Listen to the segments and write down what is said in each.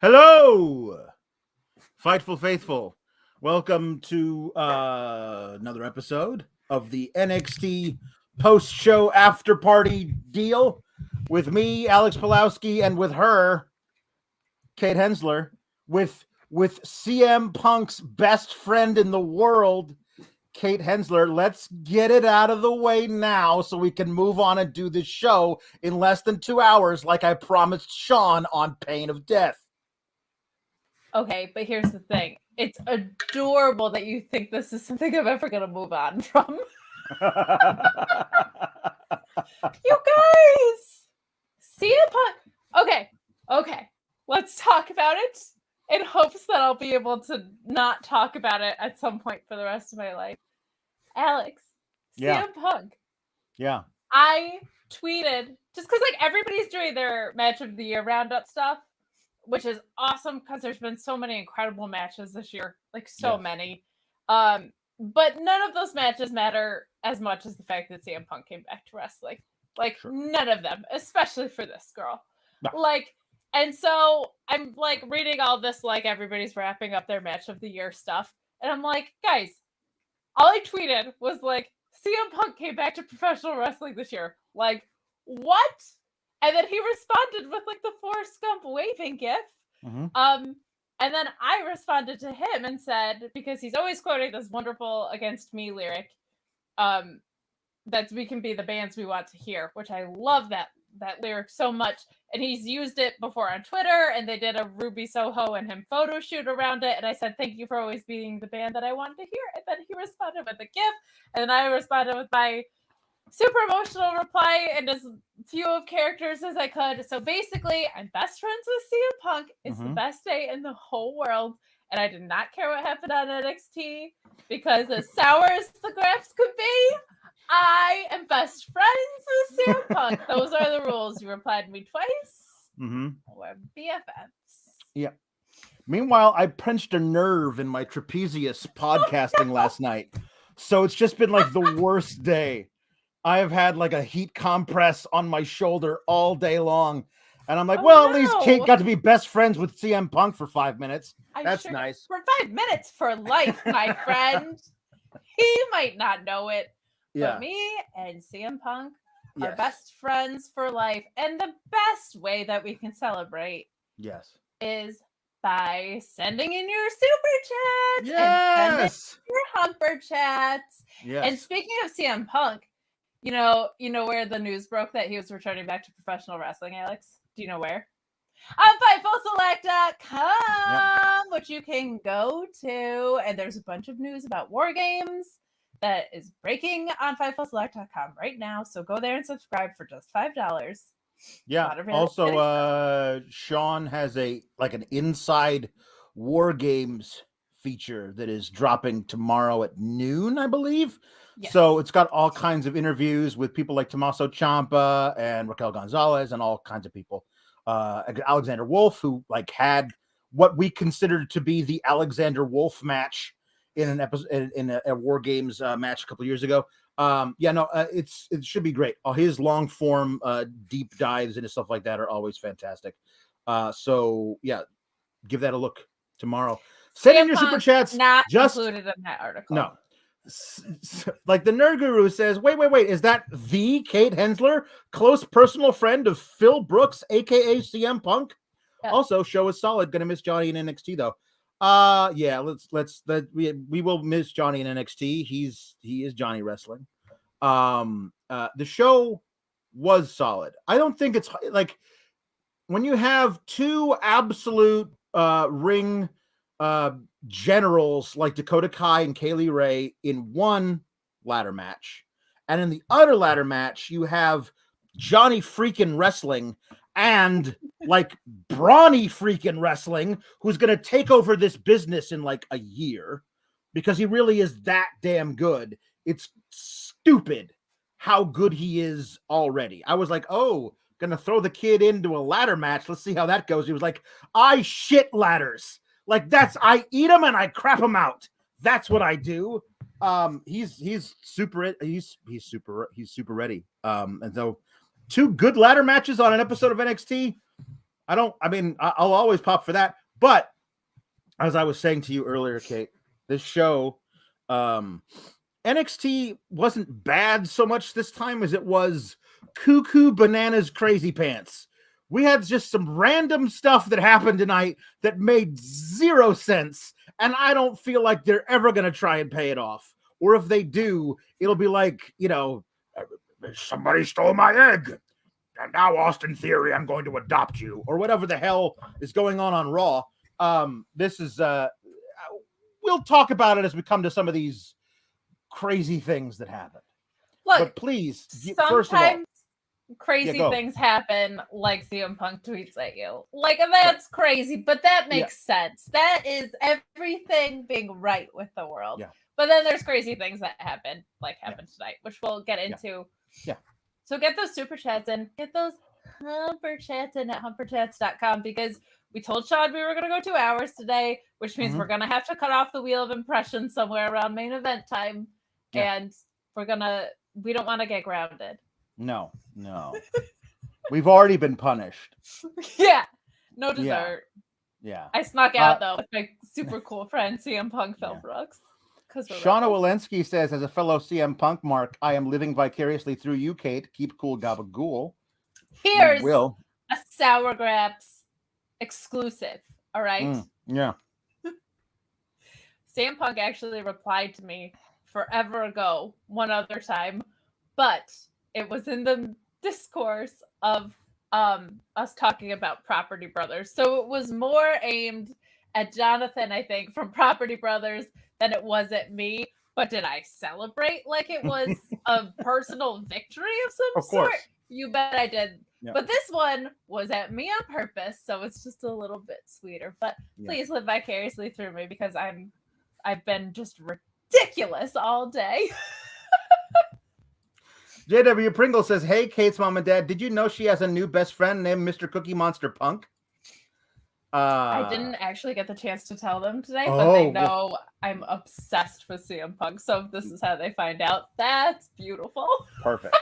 Hello, Fightful Faithful. Welcome to another episode of the NXT post-show after-party deal with me, Alex Pawlowski, and with her, Kate Hensler, with CM Punk's best friend in the world, Kate Hensler. Let's get it out of the way now so we can move on and do this show in less than 2 hours like I promised Sean on pain of death. Okay, but here's the thing. It's adorable that you think this is something I'm ever going to move on from. You guys! CM Punk. Okay. Let's talk about it in hopes that I'll be able to not talk about it at some point for the rest of my life. Alex, Yeah. CM Punk. Yeah. I tweeted, just because everybody's doing their match of the year roundup stuff, which is awesome because there's been so many incredible matches this year, many. But none of those matches matter as much as the fact that CM Punk came back to wrestling. Sure. None of them, especially for this girl. No. And so I'm reading all this, everybody's wrapping up their match of the year stuff. And I'm like, guys, all I tweeted was CM Punk came back to professional wrestling this year. What? And then he responded with the Forrest Gump waving gif. Mm-hmm. And then I responded to him and said, because he's always quoting this wonderful Against Me lyric, that we can be the bands we want to hear, which I love that lyric so much. And he's used it before on Twitter, and they did a Ruby Soho and him photo shoot around it. And I said, thank you for always being the band that I wanted to hear. And then he responded with a gif. And then I responded with my super emotional reply and as few of characters as I could. So basically, I'm best friends with CM Punk. It's the best day in the whole world. And I did not care what happened on NXT because as sour as the graphs could be, I am best friends with CM Punk. Those are the rules. You replied to me twice. Mm-hmm. We're BFFs. Yeah. Meanwhile, I pinched a nerve in my trapezius podcasting last night. So it's just been the worst day. I have had a heat compress on my shoulder all day long. And I'm at least Kate got to be best friends with CM Punk for 5 minutes. That's nice. For 5 minutes for life, my friend. He might not know it, but me and CM Punk are best friends for life. And the best way that we can celebrate is by sending in your super chats and sending your humper chats. Yes. And speaking of CM Punk, you know where the news broke that he was returning back to professional wrestling, Alex? Do you know where? On FightfulSelect.com, which you can go to. And there's a bunch of news about WarGames that is breaking on FightfulSelect.com right now. So go there and subscribe for just $5. Yeah. Also, Sean has an inside WarGames feature that is dropping tomorrow at noon, I believe. Yes. So it's got all kinds of interviews with people like Tommaso Ciampa and Raquel Gonzalez and all kinds of people. Alexander Wolf, who had what we considered to be the Alexander Wolf match in an episode in a WarGames match a couple of years ago. It should be great. All his long form deep dives into stuff like that are always fantastic. So give that a look tomorrow. Send in your super chats. Not just included in that article. No. The Nerd Guru says, wait, is that the Kate Hensler, close personal friend of Phil Brooks, aka CM Punk? Yeah. Also, show is solid. Gonna miss Johnny in NXT though. We will miss Johnny in NXT. He is Johnny Wrestling. The show was solid. I don't think it's when you have two absolute ring generals like Dakota Kai and Kaylee Ray in one ladder match, and in the other ladder match you have Johnny freaking Wrestling and brawny freaking Wrestling, who's going to take over this business in a year because he really is that damn good. It's stupid how good he is already. I was gonna throw the kid into a ladder match. Let's see how that goes. He was I shit ladders. I eat them and I crap them out. That's what I do. He's super ready. And so 2 good ladder matches on an episode of NXT. I'll always pop for that. But as I was saying to you earlier, Kate, this show, NXT wasn't bad so much this time as it was cuckoo bananas crazy pants. We had just some random stuff that happened tonight that made zero sense, and I don't feel like they're ever going to try and pay it off. Or if they do, it'll be like, somebody stole my egg, and now, Austin Theory, I'm going to adopt you, or whatever the hell is going on Raw. This is, we'll talk about it as we come to some of these crazy things that happen. Look, but please, first of all, crazy things happen, like CM Punk tweets at you. Like, that's crazy, but that makes sense. That is everything being right with the world. Yeah. But then there's crazy things that happen, like happened tonight, which we'll get into. Yeah. So get those super chats in. Get those humper chats in at humperchats.com, because we told Sean we were going to go 2 hours today, which means we're going to have to cut off the wheel of impression somewhere around main event time. Yeah. And we don't want to get grounded. No. We've already been punished. Yeah. No dessert. Yeah. I snuck out, though, with my super cool friend, CM Punk Phil Brooks. Shauna Walensky says, as a fellow CM Punk mark, I am living vicariously through you, Kate. Keep cool, gabagool. Here's a Sour Graps exclusive. All right? Yeah. CM Punk actually replied to me forever ago, one other time, but it was in the discourse of us talking about Property Brothers. So it was more aimed at Jonathan, I think, from Property Brothers than it was at me. But did I celebrate like it was a personal victory of some sort? You bet I did. Yeah. But this one was at me on purpose, so it's just a little bit sweeter. But please live vicariously through me, because I've been just ridiculous all day. JW Pringle says, hey, Kate's mom and dad, did you know she has a new best friend named Mr. Cookie Monster Punk? I didn't actually get the chance to tell them today, but they know I'm obsessed with CM Punk, so this is how they find out. That's beautiful. Perfect.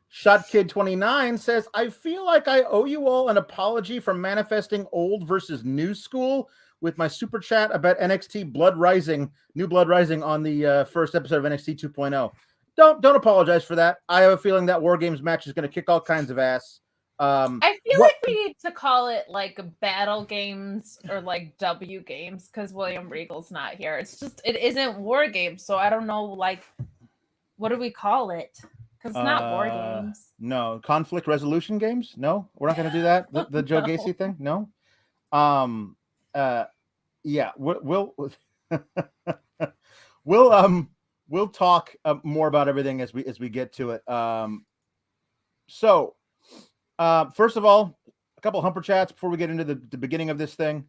Shot Kid 29 says, I feel like I owe you all an apology for manifesting old versus new school with my super chat about NXT Blood Rising, New Blood Rising on the first episode of NXT 2.0. Don't apologize for that. I have a feeling that WarGames match is going to kick all kinds of ass. I feel like we need to call it like Battle Games or like W Games, because William Regal's not here. It isn't WarGames, so I don't know, like, what do we call it? Because it's not WarGames. No, Conflict Resolution Games. No, we're not going to do that. The Joe Gacy thing. No. Yeah, we'll talk more about everything as we get to it. So first of all, a couple humper chats before we get into the beginning of this thing.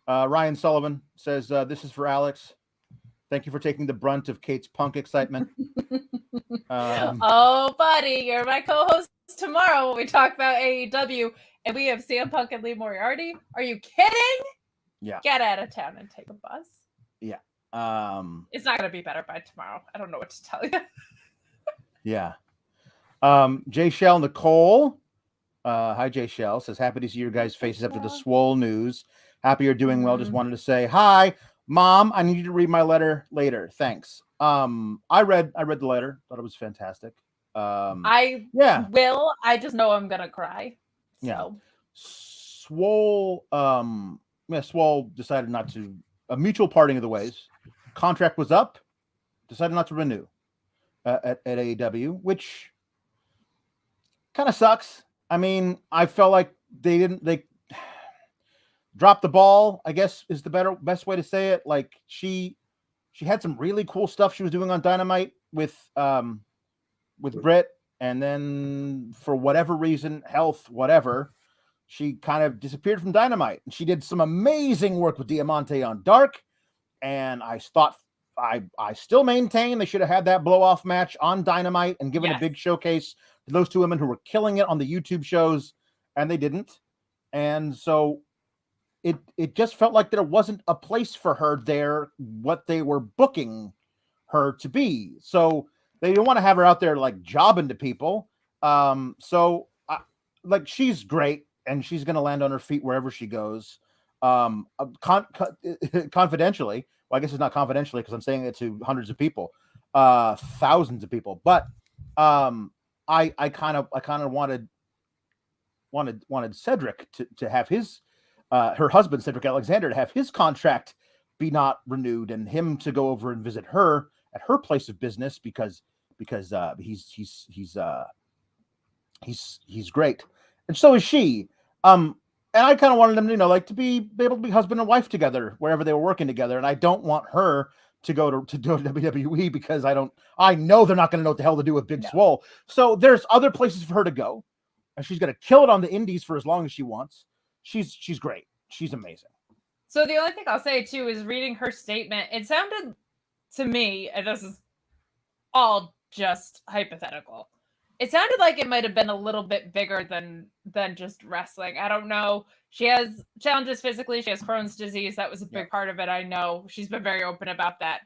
Ryan Sullivan says, this is for Alex. Thank you for taking the brunt of Kate's Punk excitement. Oh, buddy, you're my co-host tomorrow when we talk about AEW, and we have CM Punk and Lee Moriarty. Are you kidding? Yeah. Get out of town and take a bus. Yeah. It's not going to be better by tomorrow. I don't know what to tell you. Yeah. Jay Shell Nicole. Hi, Jay Shell. Says, happy to see your guys' faces after the Swole news. Happy you're doing well. Just wanted to say hi. Mom, I need you to read my letter later. Thanks. I read the letter. Thought it was fantastic. I will. I just know I'm gonna cry. So. Yeah. Swole. Swole decided not to. A mutual parting of the ways. Contract was up. Decided not to renew at AEW, which kind of sucks. I mean, I felt like they dropped the ball, I guess is the best way to say it. Like she had some really cool stuff she was doing on Dynamite with Britt, and then for whatever reason, health, whatever, she kind of disappeared from Dynamite. And she did some amazing work with Diamante on Dark, and I still maintain they should have had that blow-off match on Dynamite and given a big showcase to those two women who were killing it on the YouTube shows, and they didn't. And so it just felt like there wasn't a place for her there, what they were booking her to be. So they didn't want to have her out there like jobbing to people. She's great, and she's going to land on her feet wherever she goes. Confidentially, well, I guess it's not confidentially because I'm saying it to hundreds of people, thousands of people. But I kind of wanted Cedric to have his her husband Cedric Alexander to have his contract be not renewed, and him to go over and visit her at her place of business because he's great, and so is she. And I kind of wanted them, to be able to be husband and wife together wherever they were working together. And I don't want her to go to WWE because I know they're not going to know what the hell to do with Big Swole. So there's other places for her to go, and she's going to kill it on the indies for as long as she wants. She's great. She's amazing. So the only thing I'll say too is reading her statement, it sounded to me, and this is all just hypothetical, it sounded like it might have been a little bit bigger than just wrestling. I don't know. She has challenges physically. She has Crohn's disease. That was a big part of it. I know she's been very open about that,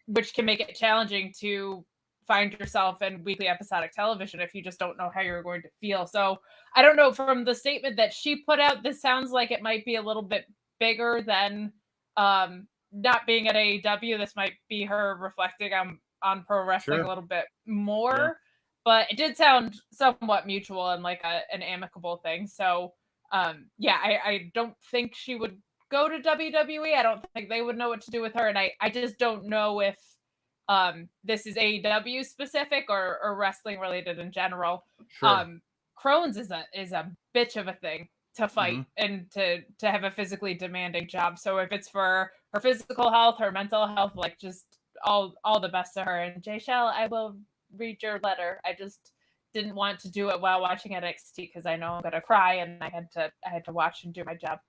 which can make it challenging to find yourself in weekly episodic television if you just don't know how you're going to feel. So I don't know, from the statement that she put out, this sounds like it might be a little bit bigger than not being at AEW. This might be her reflecting on pro wrestling a little bit more. Yeah. But it did sound somewhat mutual and like an amicable thing. So, I don't think she would go to WWE. I don't think they would know what to do with her. And I just don't know if this is AEW specific or wrestling related in general. Sure. Crohn's is a bitch of a thing to fight and to have a physically demanding job. So if it's for her physical health, her mental health, like just all the best to her. And Jay Shell, I will read your letter. I just didn't want to do it while watching NXT because I know I'm gonna cry and I had to watch and do my job.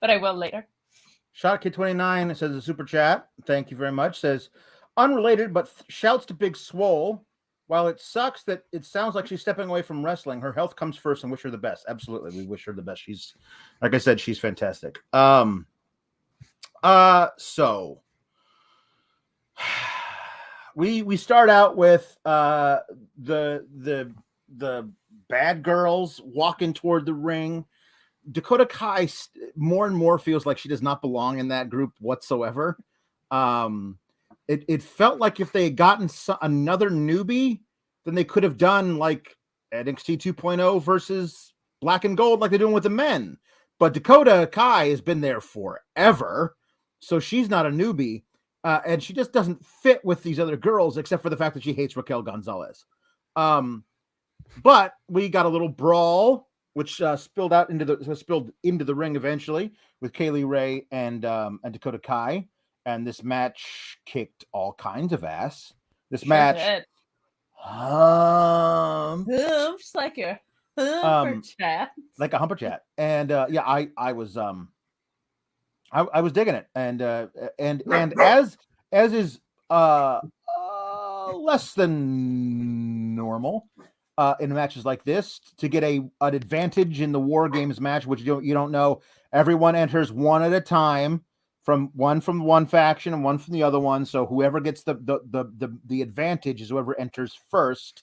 But I will later. Shotkid29 says a super chat. Thank you very much. Says unrelated, but shouts to Big Swole. While it sucks that it sounds like she's stepping away from wrestling, her health comes first, and wish her the best. Absolutely, we wish her the best. She's, like I said, she's fantastic. So we start out with the bad girls walking toward the ring. Dakota Kai more and more feels like she does not belong in that group whatsoever. It felt like if they had gotten another newbie, then they could have done like NXT 2.0 versus Black and Gold like they're doing with the men. But Dakota Kai has been there forever, so she's not a newbie. And she just doesn't fit with these other girls, except for the fact that she hates Raquel Gonzalez. But we got a little brawl, which spilled into the ring eventually with Kaylee Ray and Dakota Kai, and this match kicked all kinds of ass. This match, just like a humper chat, like a humper chat, and I was digging it, and as is less than normal in matches like this, to get an advantage in the WarGames match, which you don't know. Everyone enters one at a time, from one faction and one from the other one. So whoever gets the advantage is whoever enters first.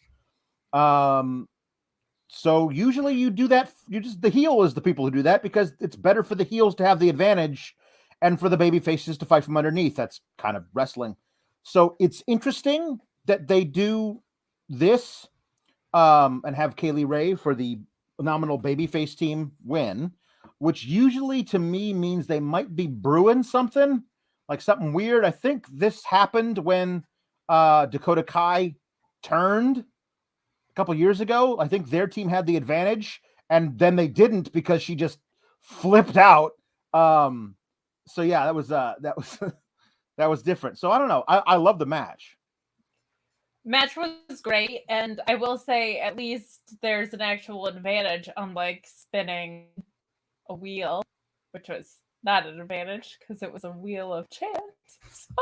So usually you do that. The heel is the people who do that because it's better for the heels to have the advantage and for the baby faces to fight from underneath. That's kind of wrestling. So it's interesting that they do this and have Kaylee Ray for the nominal babyface team win, which usually to me means they might be brewing something weird. I think this happened when Dakota Kai turned a couple years ago. I think their team had the advantage, and then they didn't because she just flipped out. So yeah, that was different. So I don't know. I love the match. Match was great, and I will say at least there's an actual advantage, unlike spinning a wheel, which was not an advantage because it was a wheel of chance. So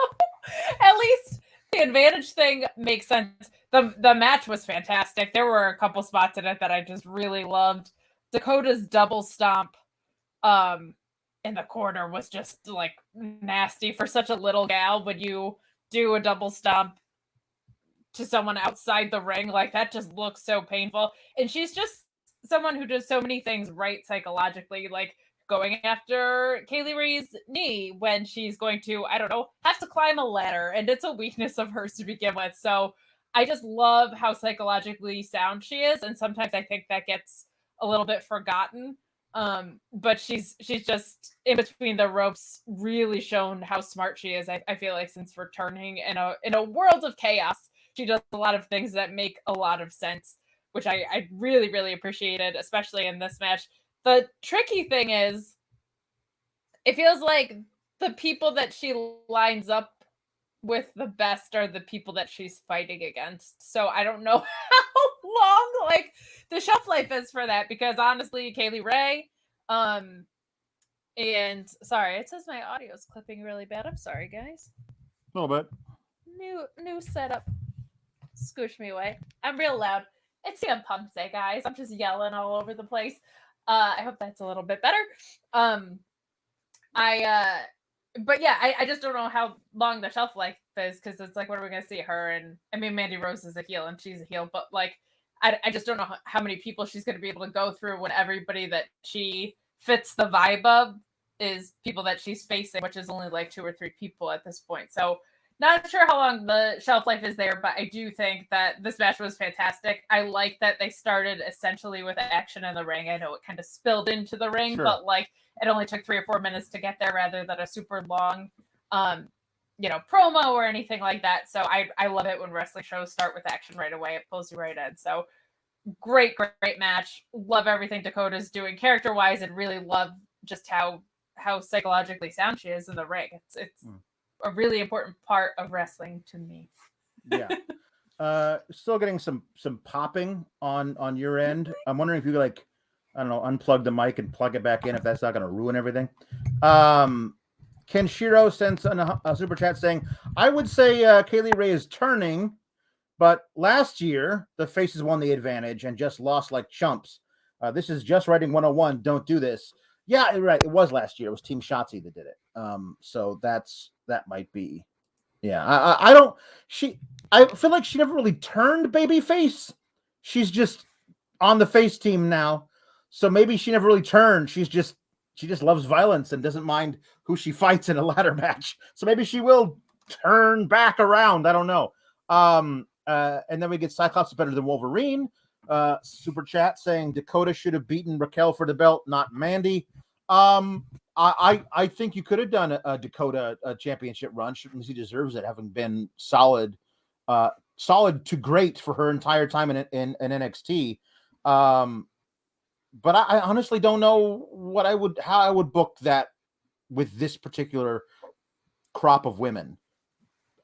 at least the advantage thing makes sense. The match was fantastic. There were a couple spots in it that I just really loved. Dakota's double stomp in the corner was just like nasty for such a little gal. When you do a double stomp to someone outside the ring, like that just looks so painful. And she's just someone who does so many things right psychologically, like going after Kaylee Ray's knee when she's going to, I don't know, have to climb a ladder, and it's a weakness of hers to begin with. So I just love how psychologically sound she is, and sometimes I think that gets a little bit forgotten. But she's just in between the ropes, really shown how smart she is. I feel like since returning in a world of chaos, she does a lot of things that make a lot of sense, which I really, really appreciated, especially in this match. The tricky thing is, it feels like the people that she lines up with the best are the people that she's fighting against. So I don't know how long like the shelf life is for that, because honestly, Kaylee Ray, and sorry, it says my audio's clipping really bad. I'm sorry, guys. A little bit. New setup. Scoosh me away. I'm real loud. It's CM Punk's Day, guys. I'm just yelling all over the place. I hope that's a little bit better. But yeah, I just don't know how long the shelf life is, because it's like, what are we gonna see her? And I mean, Mandy Rose is a heel and she's a heel, but like, I just don't know how many people she's gonna be able to go through when everybody that she fits the vibe of is people that she's facing, which is only like 2 or 3 people at this point. So not sure how long the shelf life is there, but I do think that this match was fantastic. I like that they started essentially with action in the ring. I know it kind of spilled into the ring, sure, but like it only took 3 or 4 minutes to get there rather than a super long, promo or anything like that. So I love it when wrestling shows start with action right away. It pulls you right in. So great match. Love everything Dakota's doing character-wise, and really love just how psychologically sound she is in the ring. It's a really important part of wrestling to me. Yeah. Still getting some popping on your end. I'm wondering if you could, like, I don't know, unplug the mic and plug it back in, if that's not going to ruin everything. Kenshiro sends a super chat saying, I would say Kaylee Ray is turning, but last year the faces won the advantage and just lost like chumps. This is just writing 101. Don't do this. Yeah, right. It was last year. It was Team Shotzi that did it. So that might be. Yeah, I feel like she never really turned babyface. She's just on the face team now. So maybe she never really turned. She just loves violence and doesn't mind who she fights in a ladder match. So maybe she will turn back around. I don't know. And then we get Cyclops is better than Wolverine. Super chat saying Dakota should have beaten Raquel for the belt, not Mandy. I think you could have done a Dakota championship run. She deserves it, having been solid to great for her entire time in NXT. But I honestly don't know how I would book that with this particular crop of women.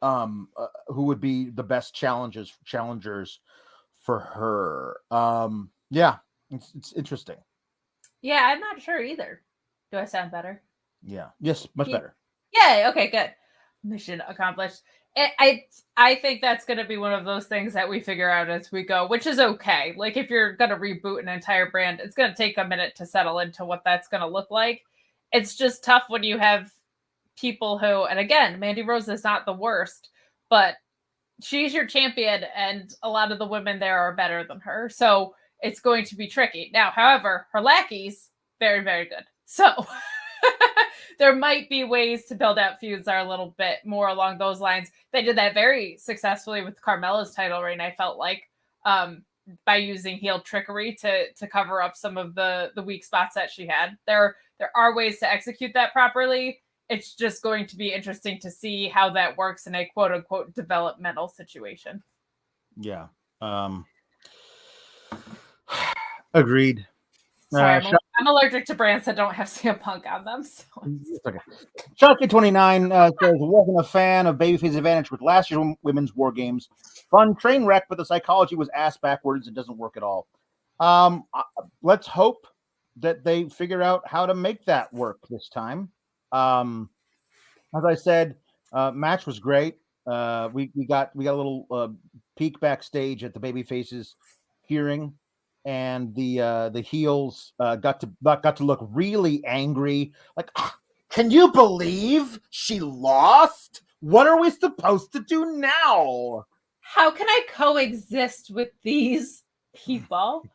Who would be the best challengers for her? Yeah, it's interesting. Yeah, I'm not sure either. Do I sound better? Yeah. Yes, much better. Yeah. Okay. Good. Mission accomplished. I think that's going to be one of those things that we figure out as we go, which is okay. Like, if you're going to reboot an entire brand, it's going to take a minute to settle into what that's going to look like. It's just tough when you have people who, and again, Mandy Rose is not the worst, but she's your champion, and a lot of the women there are better than her. So it's going to be tricky. Now, however, her lackeys, very, very good. So there might be ways to build out feuds that are a little bit more along those lines. They did that very successfully with Carmella's title reign, I felt like, by using heel trickery to cover up some of the weak spots that she had. There are ways to execute that properly. It's just going to be interesting to see how that works in a quote unquote developmental situation. Yeah. Agreed. Sorry, I'm allergic to brands that don't have CM Punk on them. So. Okay. Sharky29 says, wasn't a fan of Babyface Advantage with last year's women's WarGames. Fun train wreck, but the psychology was ass backwards. It doesn't work at all. Let's hope that they figure out how to make that work this time. As I said, match was great. We got a little peek backstage at the Babyfaces hearing. And the heels got to look really angry. Like, can you believe she lost? What are we supposed to do now? How can I coexist with these people.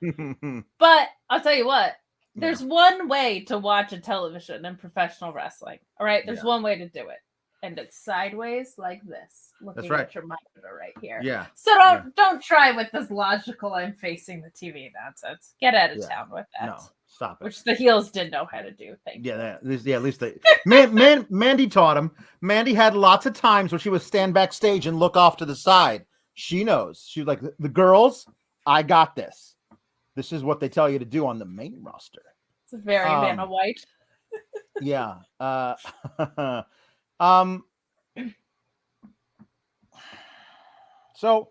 But I'll tell you what, there's one way to watch a television in professional wrestling. All right, there's one way to do it, and it's sideways like this, looking at your monitor right here. Yeah. So don't try with this logical "I'm facing the TV" nonsense. Get out of town with that. No, stop it. Which the heels didn't know how to do. Thank you. At least they. Mandy taught him. Mandy had lots of times where she would stand backstage and look off to the side. She knows. She was like, the girls, I got this. This is what they tell you to do on the main roster. It's a very Vanna White. Yeah. So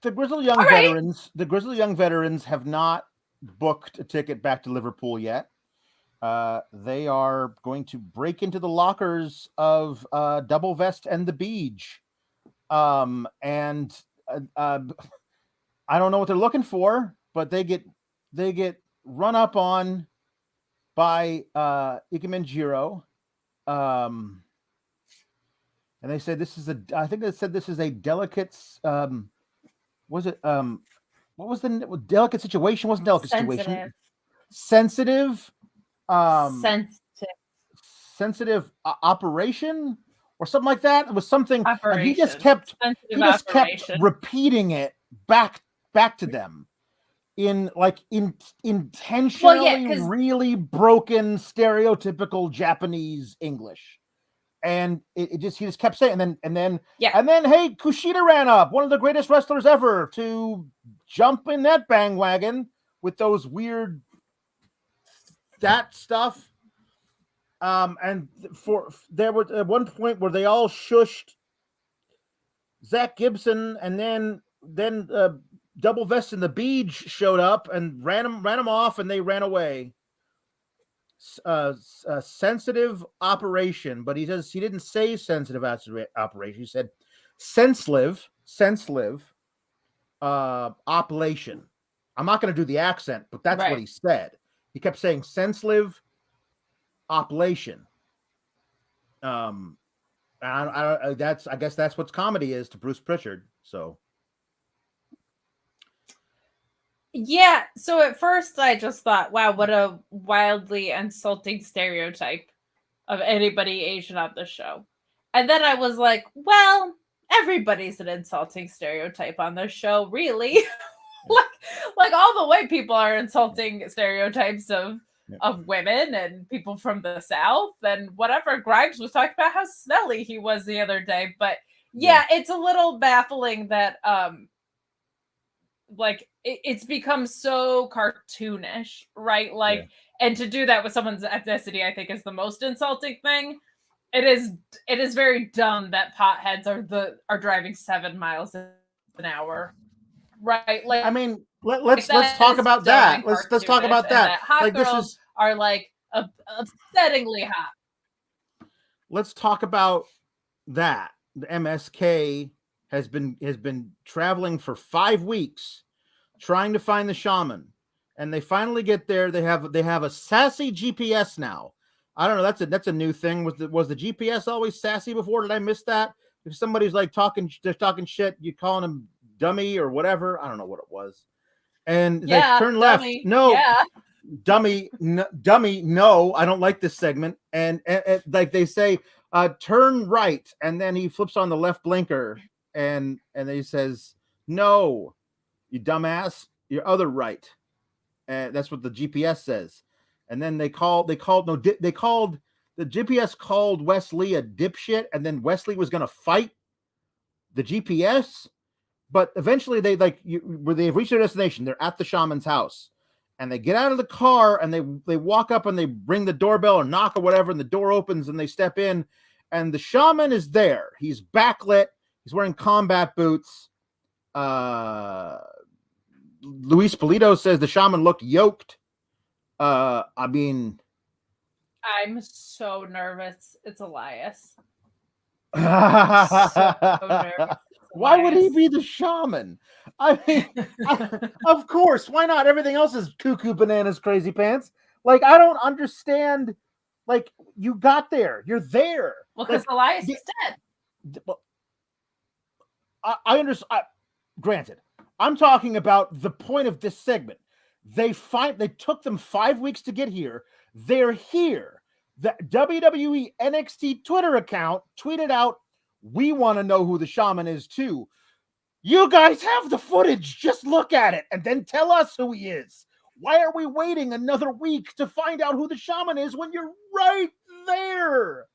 the Grizzled Young Veterans have not booked a ticket back to Liverpool yet. They are going to break into the lockers of Double Vest and the Beach. I don't know what they're looking for, but they get run up on by Ikemen Jiro. And they said this is I think they said this is a delicate was it what was the delicate situation? Wasn't delicate situation. Sensitive operation or something like that. It was something and he just kept repeating it back to them in intentionally really broken stereotypical Japanese English. And he just kept saying, and then hey, Kushida ran up, one of the greatest wrestlers ever, to jump in that bandwagon with those weird that stuff. And there was at one point where they all shushed Zach Gibson, and then Double Vest and the Beach showed up and ran him off, and they ran away. Sensitive operation, but he didn't say sensitive operation. He said sensitive operation. I'm not going to do the accent, but that's what he said. He kept saying sensitive operation. I guess that's what comedy is to Bruce Pritchard. So. Yeah, so at first I just thought, wow, what a wildly insulting stereotype of anybody Asian on the show. And then I was like, well, everybody's an insulting stereotype on this show, really. like all the white people are insulting stereotypes of women and people from the South and whatever. Grimes was talking about how smelly he was the other day. But yeah, it's a little baffling that it's become so cartoonish, right? And to do that with someone's ethnicity, I think is the most insulting thing. It is very dumb that potheads are driving 7 miles an hour, right? Like, I mean, let's talk about that. Let's talk about that. Hot girls are upsettingly hot. Let's talk about that. The MSK has been traveling for 5 weeks trying to find the Shaman, and they finally get there. They have a sassy GPS now. I don't know. That's a new thing. Was the GPS always sassy before? Did I miss that? If somebody's talking shit, you calling them dummy or whatever. I don't know what it was. And they turn left. Dummy. No, dummy. No, I don't like this segment. And they say, turn right, and then he flips on the left blinker, and then he says, no, you dumbass, your other right. And that's what the GPS says. And then the GPS called Wesley a dipshit, and then Wesley was going to fight the GPS. But eventually they've reached their destination. They're at the Shaman's house, and they get out of the car, and they walk up, and they ring the doorbell or knock or whatever, and the door opens, and they step in, and the Shaman is there. He's backlit. He's wearing combat boots. Luis Polito says the Shaman looked yoked. I mean, I'm so nervous. It's Elias. So nervous. Why would he be the Shaman? I mean, of course. Why not? Everything else is cuckoo bananas, crazy pants. I don't understand. You got there. You're there. Well, because Elias is dead. I understand. granted, I'm talking about the point of this segment. They took them 5 weeks to get here. They're here. The WWE NXT Twitter account tweeted out, "We want to know who the Shaman is too." You guys have the footage. Just look at it and then tell us who he is. Why are we waiting another week to find out who the Shaman is when you're right there?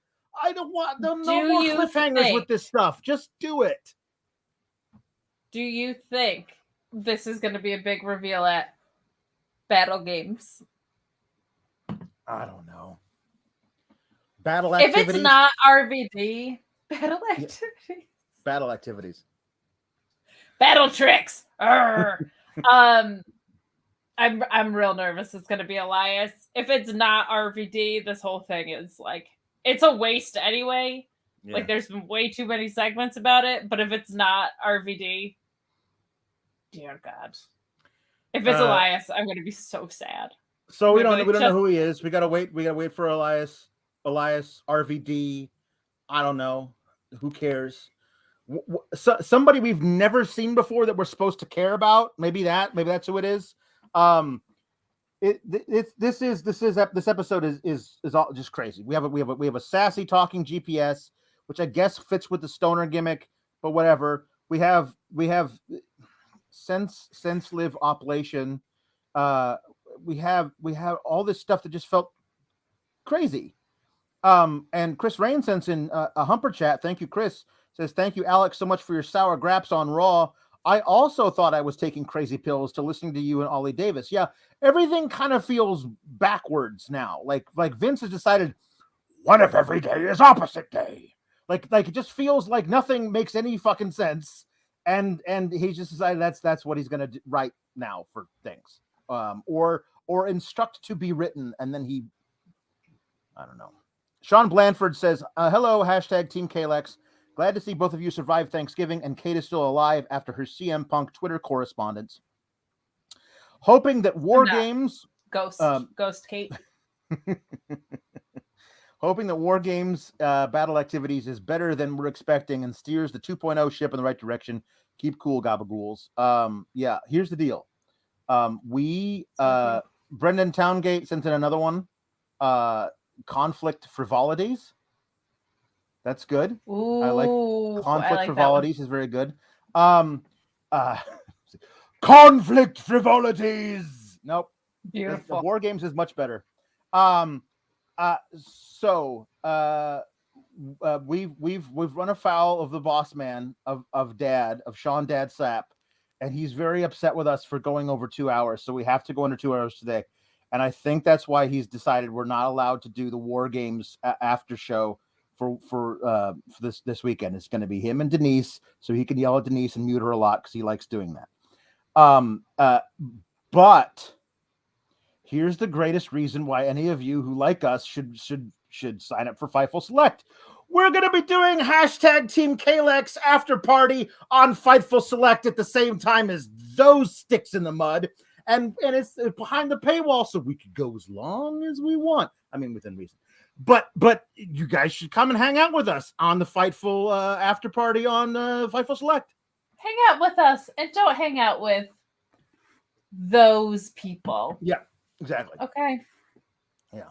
I don't want no more cliffhangers with this stuff. Just do it. Do you think this is going to be a big reveal at Battle Games? I don't know. Battle activities. If it's not RVD, battle activities. Battle activities. Battle tricks. I'm real nervous it's going to be Elias. If it's not RVD, this whole thing is like, it's a waste anyway. Yeah. Like, there's been way too many segments about it. But if it's not RVD, dear God. If it's Elias, I'm going to be so sad. So we don't know who he is. We gotta wait. We gotta wait for Elias, RVD. I don't know. Who cares? Somebody we've never seen before that we're supposed to care about. Maybe that's who it is. This episode is all just crazy. We have a sassy talking GPS, which I guess fits with the stoner gimmick, but whatever. We have sense live operation. We have all this stuff that just felt crazy. And Chris Rain sends in a Humper chat. Thank you, Chris. Says, "Thank you, Alex, so much for your sour graps on Raw. I also thought I was taking crazy pills to listening to you and Ollie Davis." Yeah, everything kind of feels backwards now. Like Vince has decided, what if every day is opposite day? Like it just feels like nothing makes any fucking sense. And he just decided that's what he's gonna write now for things. Or instruct to be written, and then I don't know. Sean Blanford says, "Hello, hashtag Team Kalex. Glad to see both of you survive Thanksgiving, and Kate is still alive after her CM Punk Twitter correspondence. Hoping that WarGames Ghost Kate. Hoping that WarGames battle activities is better than we're expecting and steers the 2.0 ship in the right direction. Keep cool, gabagools." Yeah, here's the deal. Brendan Towngate sent in another one. Conflict frivolities. That's good. Ooh, I like conflict frivolities is very good. Conflict frivolities. Nope. Beautiful. The WarGames is much better. We've run afoul of the boss man of Sean Dad Sapp, and he's very upset with us for going over 2 hours. So we have to go under 2 hours today. And I think that's why he's decided we're not allowed to do the WarGames after show for this weekend. It's going to be him and Denise, so he can yell at Denise and mute her a lot because he likes doing that. But here's the greatest reason why any of you who like us should sign up for Fightful Select. We're going to be doing hashtag Team Kalex after party on Fightful Select at the same time as those sticks in the mud. And it's behind the paywall, so we could go as long as we want. I mean, within reason. But you guys should come and hang out with us on the Fightful after party on Fightful Select. Hang out with us and don't hang out with those people. Yeah, exactly. Okay. Yeah.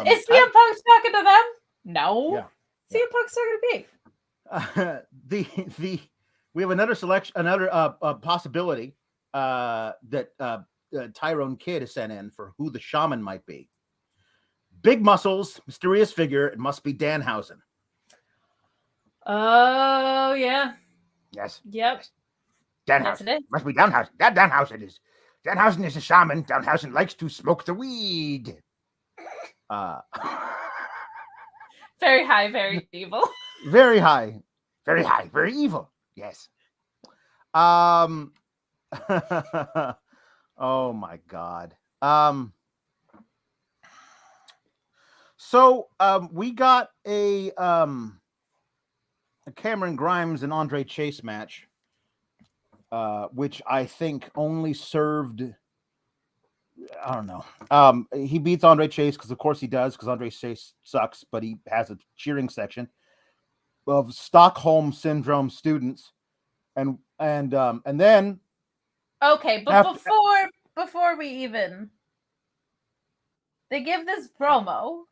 Is CM Punk talking to them? No. Yeah. CM Punk's talking to me. We have another possibility that Tyrone Kidd has sent in for who the Shaman might be. Big muscles, mysterious figure. It must be Danhausen. Oh yeah. Yes. Yep. Danhausen. Must be Danhausen. Danhausen is a shaman. Danhausen likes to smoke the weed. Very high, very evil. Very high, very evil. Yes. Oh my God. So we got a Cameron Grimes and Andre Chase match, which I think only served, I don't know. He beats Andre Chase because of course he does, because Andre Chase sucks, but he has a cheering section of Stockholm Syndrome students. and then okay, but before we even, they give this promo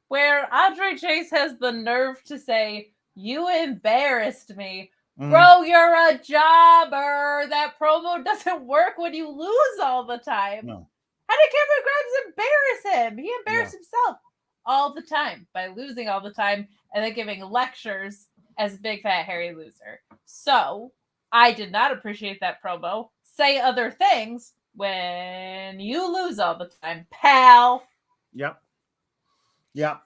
where Andre Chase has the nerve to say, "You embarrassed me." Bro, you're a jobber. That promo doesn't work when you lose all the time. No. How did Cameron Grimes embarrass him? He embarrassed himself all the time by losing all the time and then giving lectures as Big Fat Hairy Loser. So I did not appreciate that promo. Say other things when you lose all the time, pal. Yep. Yeah.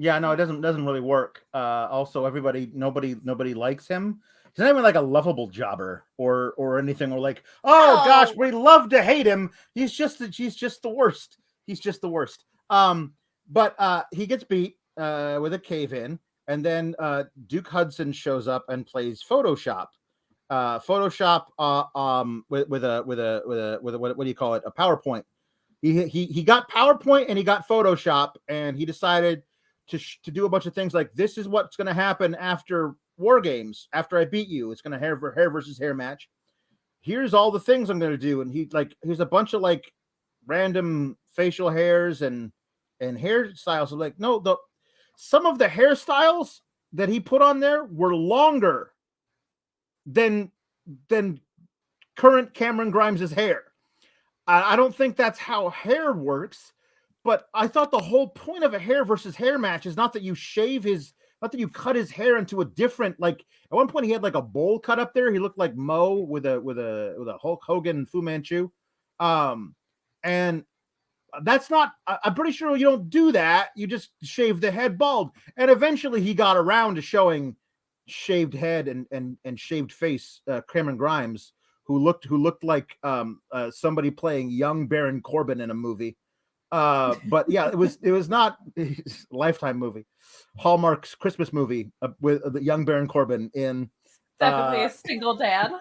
Yeah, no, it doesn't really work. Also, nobody likes him. He's not even like a lovable jobber or anything, or like, oh gosh, we love to hate him. He's just the worst. He's just the worst. But he gets beat with a cave in, and then Duke Hudson shows up and plays Photoshop. Photoshop with a what do you call it? A PowerPoint. He got PowerPoint and he got Photoshop, and he decided to do a bunch of things like, this is what's going to happen after WarGames. After I beat you, it's going to hair versus hair match. Here's all the things I'm going to do, and here's a bunch of like random facial hairs and hairstyles. I'm like, no, some of the hairstyles that he put on there were longer than current Cameron Grimes' hair. I don't think that's how hair works, but I thought the whole point of a hair versus hair match is not that you not that you cut his hair into a different, like at one point he had like a bowl cut up there. He looked like Mo with a Hulk Hogan Fu Manchu. And that's not, I'm pretty sure you don't do that. You just shave the head bald. And eventually he got around to showing shaved head and shaved face Cameron Grimes, who looked like somebody playing young Baron Corbin in a movie. But yeah, it was not a Lifetime movie, Hallmark's Christmas movie with the young Baron Corbin in. Definitely a single dad.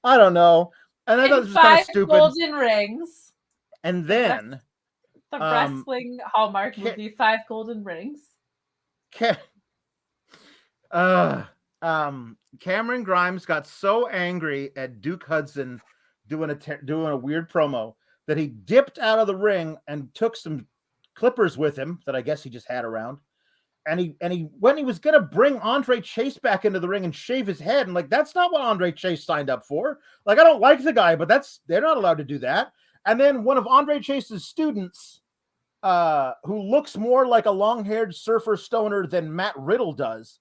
I don't know, and I thought this was kind of stupid. Golden rings, and then the wrestling Hallmark movie, 5 Golden Rings. Cameron Grimes got so angry at Duke Hudson doing a weird promo that he dipped out of the ring and took some clippers with him that I guess he just had around. And he when he was gonna bring Andre Chase back into the ring and shave his head, and like, that's not what Andre Chase signed up for. Like, I don't like the guy, but they're not allowed to do that. And then one of Andre Chase's students, who looks more like a long-haired surfer stoner than Matt Riddle does,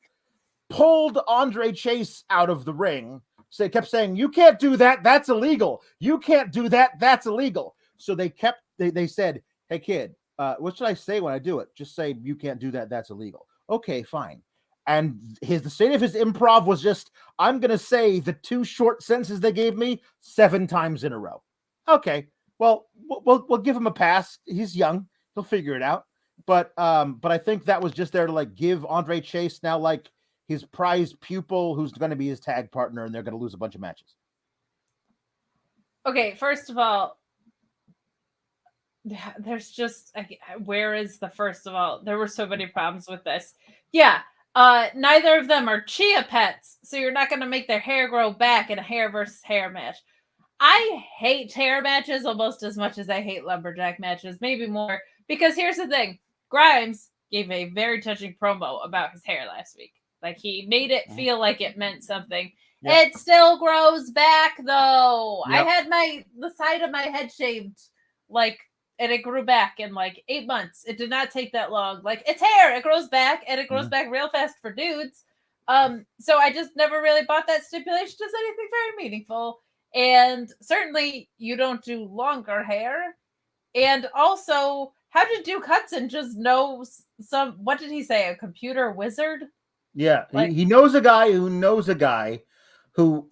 pulled Andre Chase out of the ring. So they kept saying, "You can't do that. That's illegal. You can't do that. That's illegal." So they said, "Hey kid, what should I say when I do it? Just say, you can't do that. That's illegal." Okay, fine. And the state of his improv was just, I'm going to say the 2 short sentences they gave me 7 times in a row. Okay, well, we'll give him a pass. He's young. He'll figure it out. But I think that was just there to like give Andre Chase now like his prized pupil who's going to be his tag partner, and they're going to lose a bunch of matches. Okay, first of all, there's just, where is the first of all? There were so many problems with this. Yeah, neither of them are chia pets, so you're not going to make their hair grow back in a hair versus hair match. I hate hair matches almost as much as I hate lumberjack matches, maybe more, because here's the thing. Grimes gave a very touching promo about his hair last week. Like, he made it feel like it meant something. Yep. It still grows back, though. Yep. I had the side of my head shaved, like, and it grew back in like 8 months. It did not take that long. Like, it's hair. It grows back, and it grows back real fast for dudes. So I just never really bought that stipulation as anything very meaningful. And certainly you don't do longer hair. And also, how did Duke Hudson just know what did he say? A computer wizard? Yeah, like, he knows a guy who knows a guy who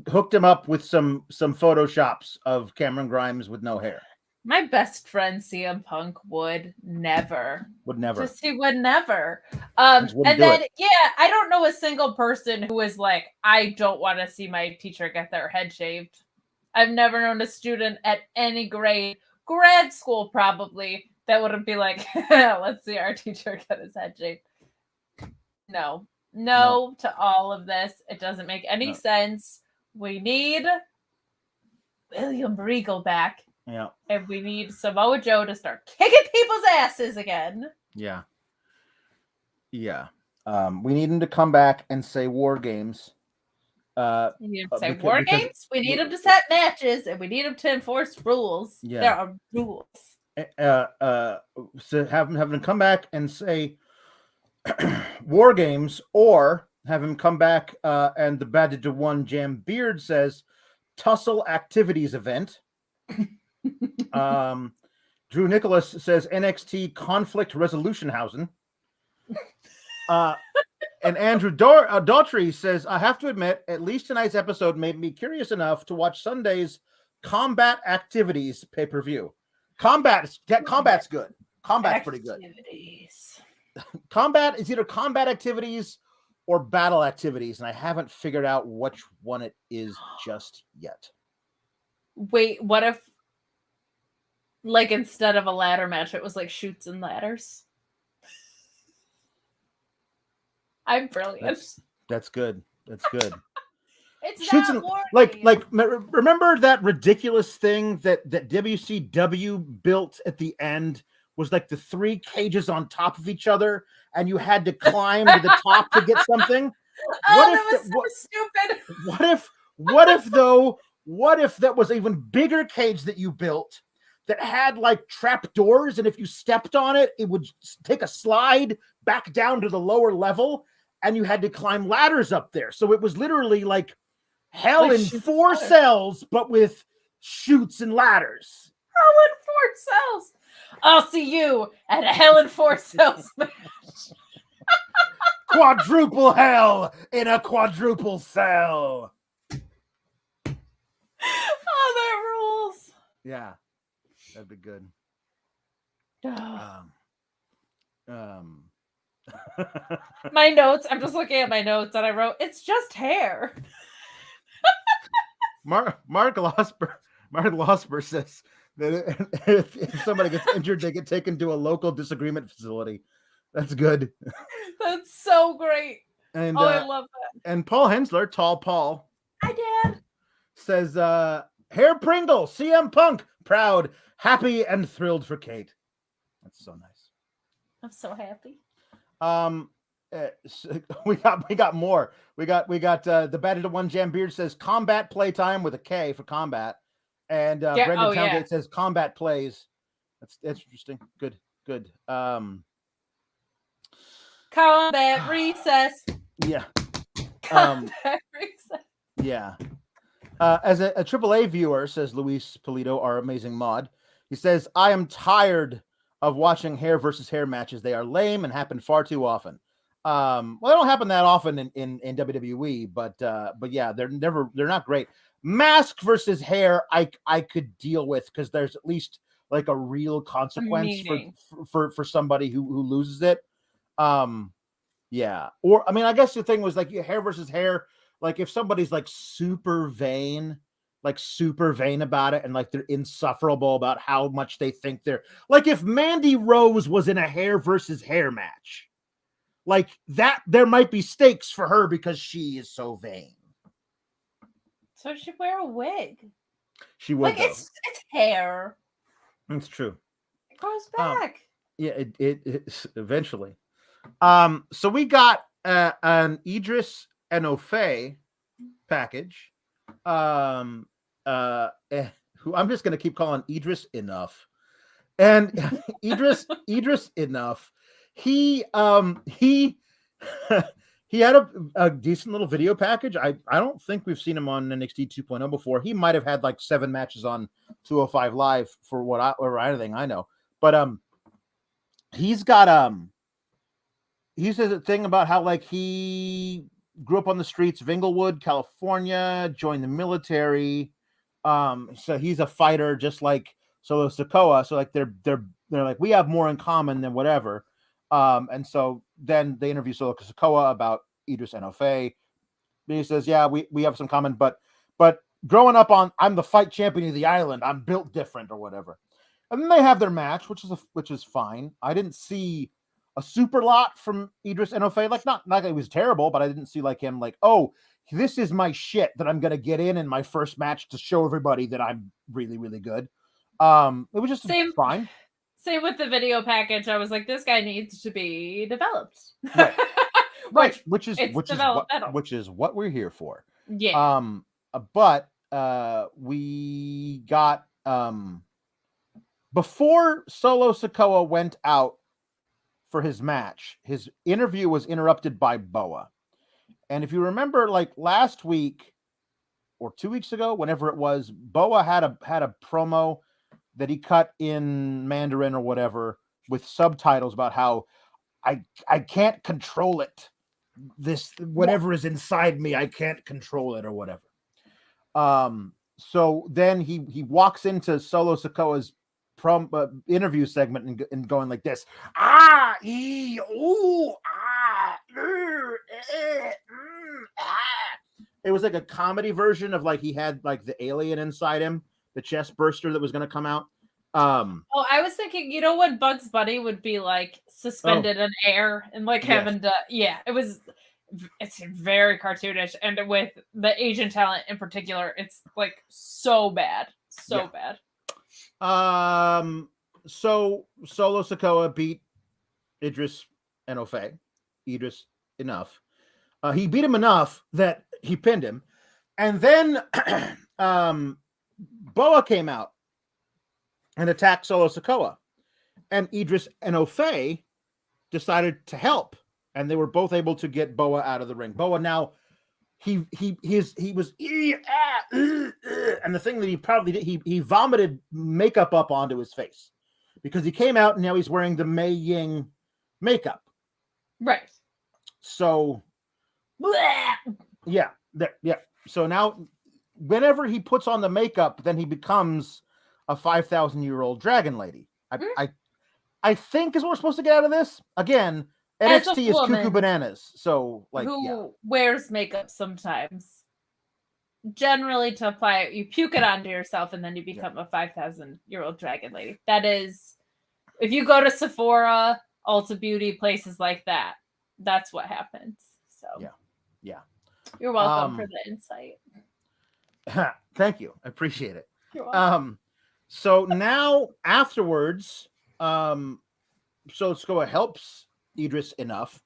hooked him up with some photoshops of Cameron Grimes with no hair. My best friend CM Punk would never. Just he would never. And then I don't know a single person who is like, I don't want to see my teacher get their head shaved. I've never known a student at any grade school probably, that wouldn't be like, let's see our teacher get his head shaved. No Nope. to all of this. It doesn't make any sense. We need William Regal back. Yeah. And we need Samoa Joe to start kicking people's asses again. Yeah. Yeah. We need him to come back and say WarGames. You need him to say WarGames. We need him to set matches, and we need him to enforce rules. Yeah. There are rules. So have him come back and say WarGames, or have him come back and the Batted to One Jam Beard says Tussle Activities Event. Drew Nicholas says NXT Conflict Resolution Hausen. And Andrew Daughtry says, I have to admit, at least tonight's episode made me curious enough to watch Sunday's Combat Activities pay-per-view. Combat's good. Combat's pretty good. Combat is either combat activities or battle activities, and I haven't figured out which one it is just yet. Wait, what if, like, instead of a ladder match, it was like shoots and ladders? I'm brilliant. That's good. That's good. It's shoots not and, war like games. remember that ridiculous thing that WCW built at the end was like the 3 cages on top of each other, and you had to climb to the top to get something. That was so stupid. What if that was an even bigger cage that you built that had like trap doors, and if you stepped on it, it would take a slide back down to the lower level, and you had to climb ladders up there. So it was literally like hell in 4 cells, but with chutes and ladders. Hell in 4 cells. I'll see you at a Hell in 4 cells match. Quadruple hell in a quadruple cell. Oh, that rules. Yeah, that'd be good. My notes. I'm just looking at my notes, and I wrote, "It's just hair." Mark Losper says that if somebody gets injured, they get taken to a local disagreement facility. That's good. That's so great. And I love that. And Paul Hensler, Tall Paul, hi Dad, says Hair Pringle, CM Punk, proud, happy, and thrilled for Kate. That's so nice. I'm so happy. We got more. We got the Batted to One Jam Beard says combat playtime with a K for combat, and Brendan Towngate says combat plays. That's interesting. Good. Combat recess. Yeah. Combat recess. Yeah. As a AAA viewer, says Luis Polito, our amazing mod, he says, I am tired of watching hair versus hair matches. They are lame and happen far too often. Well, they don't happen that often in WWE, but yeah, they're not great. Mask versus hair, I could deal with because there's at least like a real consequence for somebody who loses it. Yeah. Or I mean, I guess the thing was like hair versus hair. Like if somebody's like super vain about it, and like they're insufferable about how much they think they're like, if Mandy Rose was in a hair versus hair match, like that, there might be stakes for her because she is so vain. So she'd wear a wig. She would. Like it's hair. It's true. It grows back. Yeah, it eventually. So we got an Idris Enofe package. Who I'm just gonna keep calling Idris Enough. And Idris Enough. He had a decent little video package. I don't think we've seen him on NXT 2.0 before. He might have had like 7 matches on 205 Live for or anything I know. But he's got he says a thing about how like he grew up on the streets of Inglewood, California, joined the military. So he's a fighter just like Solo Sikoa. So like they're like, we have more in common than whatever. And so then they interview Solo Sikoa about Idris Enofe. He says, yeah, we have some common, but growing up I'm the fight champion of the island. I'm built different or whatever. And then they have their match, which is fine. I didn't see a super lot from Idris Enofe. Like not like it was terrible, but I didn't see like him like, oh, this is my shit that I'm gonna get in my first match to show everybody that I'm really, really good. It was just fine. Same with the video package. I was like, this guy needs to be developed. Right. Which is what we're here for. Yeah. But we got before Solo Sikoa went out for his match, his interview was interrupted by Boa. And if you remember, like last week or 2 weeks ago, whenever it was, Boa had a promo that he cut in Mandarin or whatever with subtitles about how I can't control it. This whatever is inside me, I can't control it or whatever. So then he walks into Solo Sikoa's interview segment and going like this. It was like a comedy version of like he had like the alien inside him, the chest burster that was going to come out. I was thinking, you know what Bugs Bunny would be like suspended in air and like having to, it's very cartoonish, and with the Asian talent in particular, it's like so bad. Bad. So Solo Sikoa beat Idris Enofe. He beat him enough that he pinned him. And then Boa came out and attacked Solo Sikoa. And Idris Enofe decided to help. And they were both able to get Boa out of the ring. Boa now, he was, and the thing that he probably did, he vomited makeup up onto his face because he came out and now he's wearing the Mei Ying makeup. Right. So, yeah. So now, whenever he puts on the makeup, then he becomes a 5,000-year-old dragon lady. I think is what we're supposed to get out of this. Again, NXT is cuckoo bananas. So, like, who wears makeup sometimes, generally to apply it, you puke it onto yourself, and then you become a 5,000-year-old dragon lady. That is, if you go to Sephora, Ulta Beauty, places like that, that's what happens. So, yeah. You're welcome for the insight. Thank you. I appreciate it. You're welcome. So now afterwards, so Sikoa helps Idris enough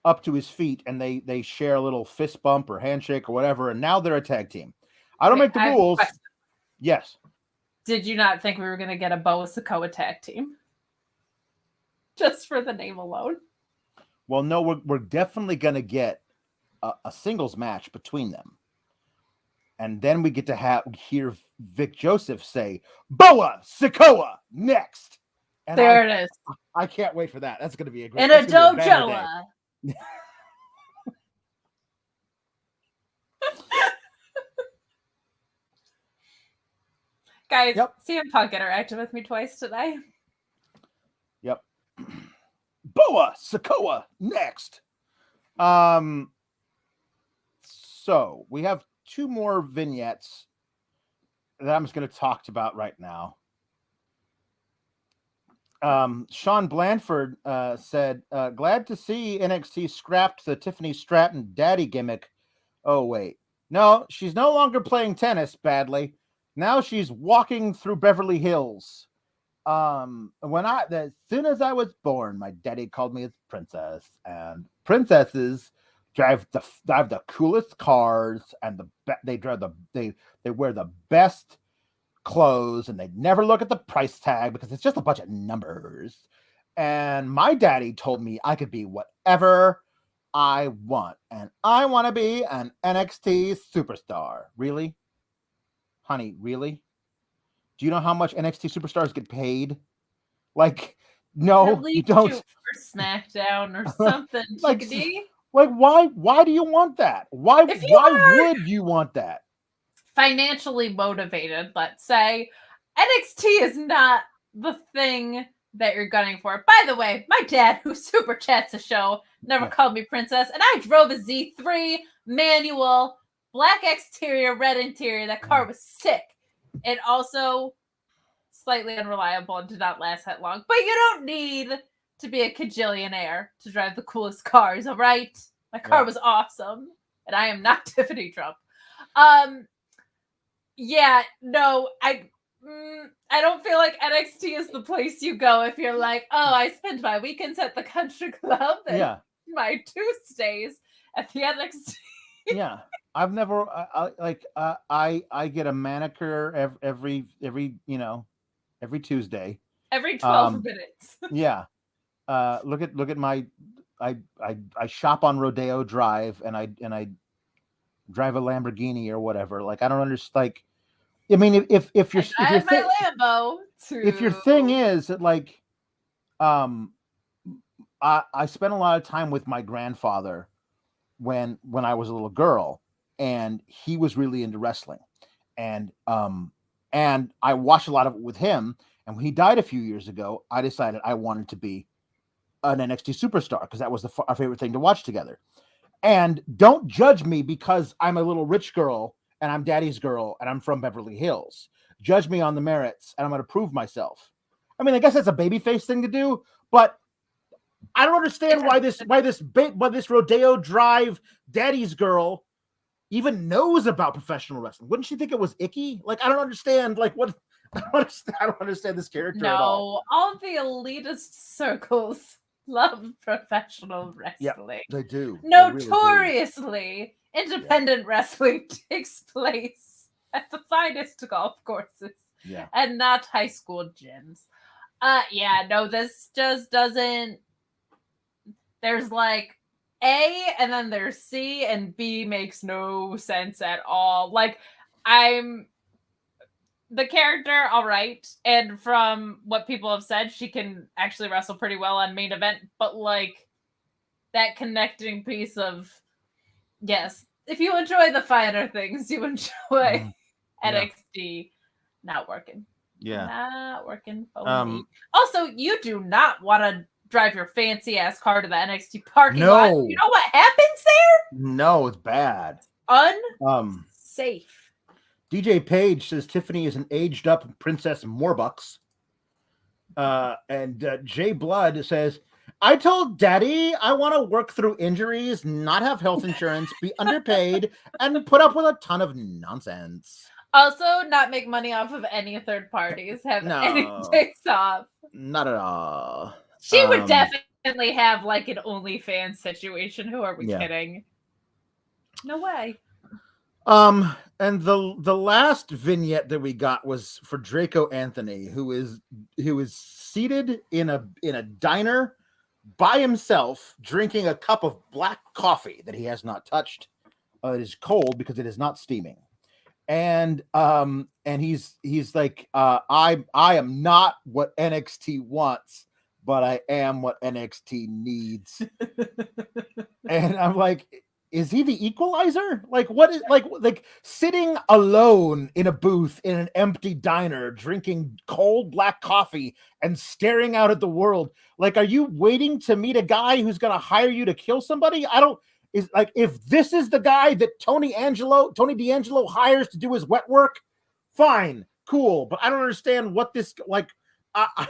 up to his feet, and they share a little fist bump or handshake or whatever, and now they're a tag team. I don't make the rules. Yes. Did you not think we were going to get a Boa Sikoa tag team? Just for the name alone? Well, no, we're definitely going to get a singles match between them. And then we get to hear Vic Joseph say, Boa Sikoa next. And it is. I can't wait for that. That's going to be a great. And a dojo. Guys, CM Punk interacted with me twice today. Yep. Boa Sikoa next. So we have 2 more vignettes that I'm just going to talk about right now. Sean Blanford said, glad to see NXT scrapped the Tiffany Stratton daddy gimmick. Oh, wait. No, she's no longer playing tennis badly. Now she's walking through Beverly Hills. As soon as I was born, my daddy called me his princess, and princesses drive the coolest cars, and they wear the best clothes, and they never look at the price tag because it's just a bunch of numbers. And my daddy told me I could be whatever I want, and I want to be an NXT superstar. Really? Honey, really? Do you know how much NXT superstars get paid? Like, no, you don't. For SmackDown or something, chickadee. Like, why do you want that? Why would you want that? Financially motivated, let's say, NXT is not the thing that you're gunning for. By the way, my dad, who super chats the show, never called me princess, and I drove a Z3 manual, black exterior, red interior. That car was sick. It also slightly unreliable and did not last that long. But you don't need to be a cajillionaire to drive the coolest cars. All right, my car was awesome, and I am not Tiffany Trump. Yeah, no, I don't feel like NXT is the place you go if you're like, oh, I spend my weekends at the country club and my Tuesdays at the NXT. Yeah, I've never I get a manicure every Tuesday. Every 12 minutes. Yeah. Look at my I shop on Rodeo Drive and I drive a Lamborghini or whatever. Like I don't understand. Like, I mean, if your Lambo if your thing is that like, I spent a lot of time with my grandfather when I was a little girl, and he was really into wrestling, and I watched a lot of it with him. And when he died a few years ago, I decided I wanted to be an NXT superstar because that was our favorite thing to watch together. And don't judge me because I'm a little rich girl and I'm daddy's girl and I'm from Beverly Hills. Judge me on the merits and I'm going to prove myself. I mean, I guess that's a babyface thing to do, but I don't understand why this Rodeo Drive daddy's girl even knows about professional wrestling. Wouldn't she think it was icky? Like, I don't understand. Like, what? I don't understand this character at all. No, all the elitist circles love professional wrestling. Yeah, they do. Notoriously, independent wrestling takes place at the finest golf courses and not high school gyms. This just doesn't. There's like A and then there's C and B makes no sense at all. Like, I'm the character, all right, and from what people have said, she can actually wrestle pretty well on main event, but like that connecting piece of if you enjoy the finer things, you enjoy NXT. Not working. Not working for me. Also, you do not want to drive your fancy ass car to the NXT parking lot. You know what happens there? No, it's bad. Unsafe. DJ Page says Tiffany is an aged up Princess Morbucks. And Jay Blood says, I told Daddy I want to work through injuries, not have health insurance, be underpaid, and put up with a ton of nonsense. Also, not make money off of any third parties, have any days off. Not at all. She would definitely have like an OnlyFans situation. Who are we kidding? No way. And the last vignette that we got was for Draco Anthony, who is seated in a diner by himself, drinking a cup of black coffee that he has not touched. It is cold because it is not steaming. And he's like, I am not what NXT wants, but I am what NXT needs. And I'm like, is he the equalizer? Like, what is like sitting alone in a booth in an empty diner, drinking cold black coffee and staring out at the world? Like, are you waiting to meet a guy who's going to hire you to kill somebody? If this is the guy that Tony D'Angelo hires to do his wet work, fine, cool. But I don't understand what this, like, I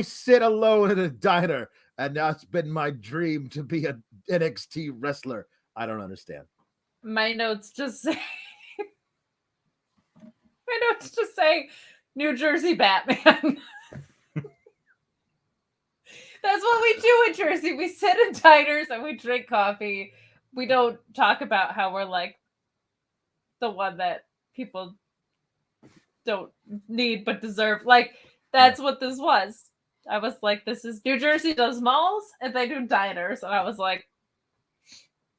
sit alone in a diner and now it's been my dream to be an NXT wrestler. I don't understand. My notes just say New Jersey Batman. That's what we do in Jersey. We sit in diners and we drink coffee. We don't talk about how we're like the one that people don't need but deserve. Like, that's what this was. I was like, this is New Jersey does malls and they do diners. And I was like,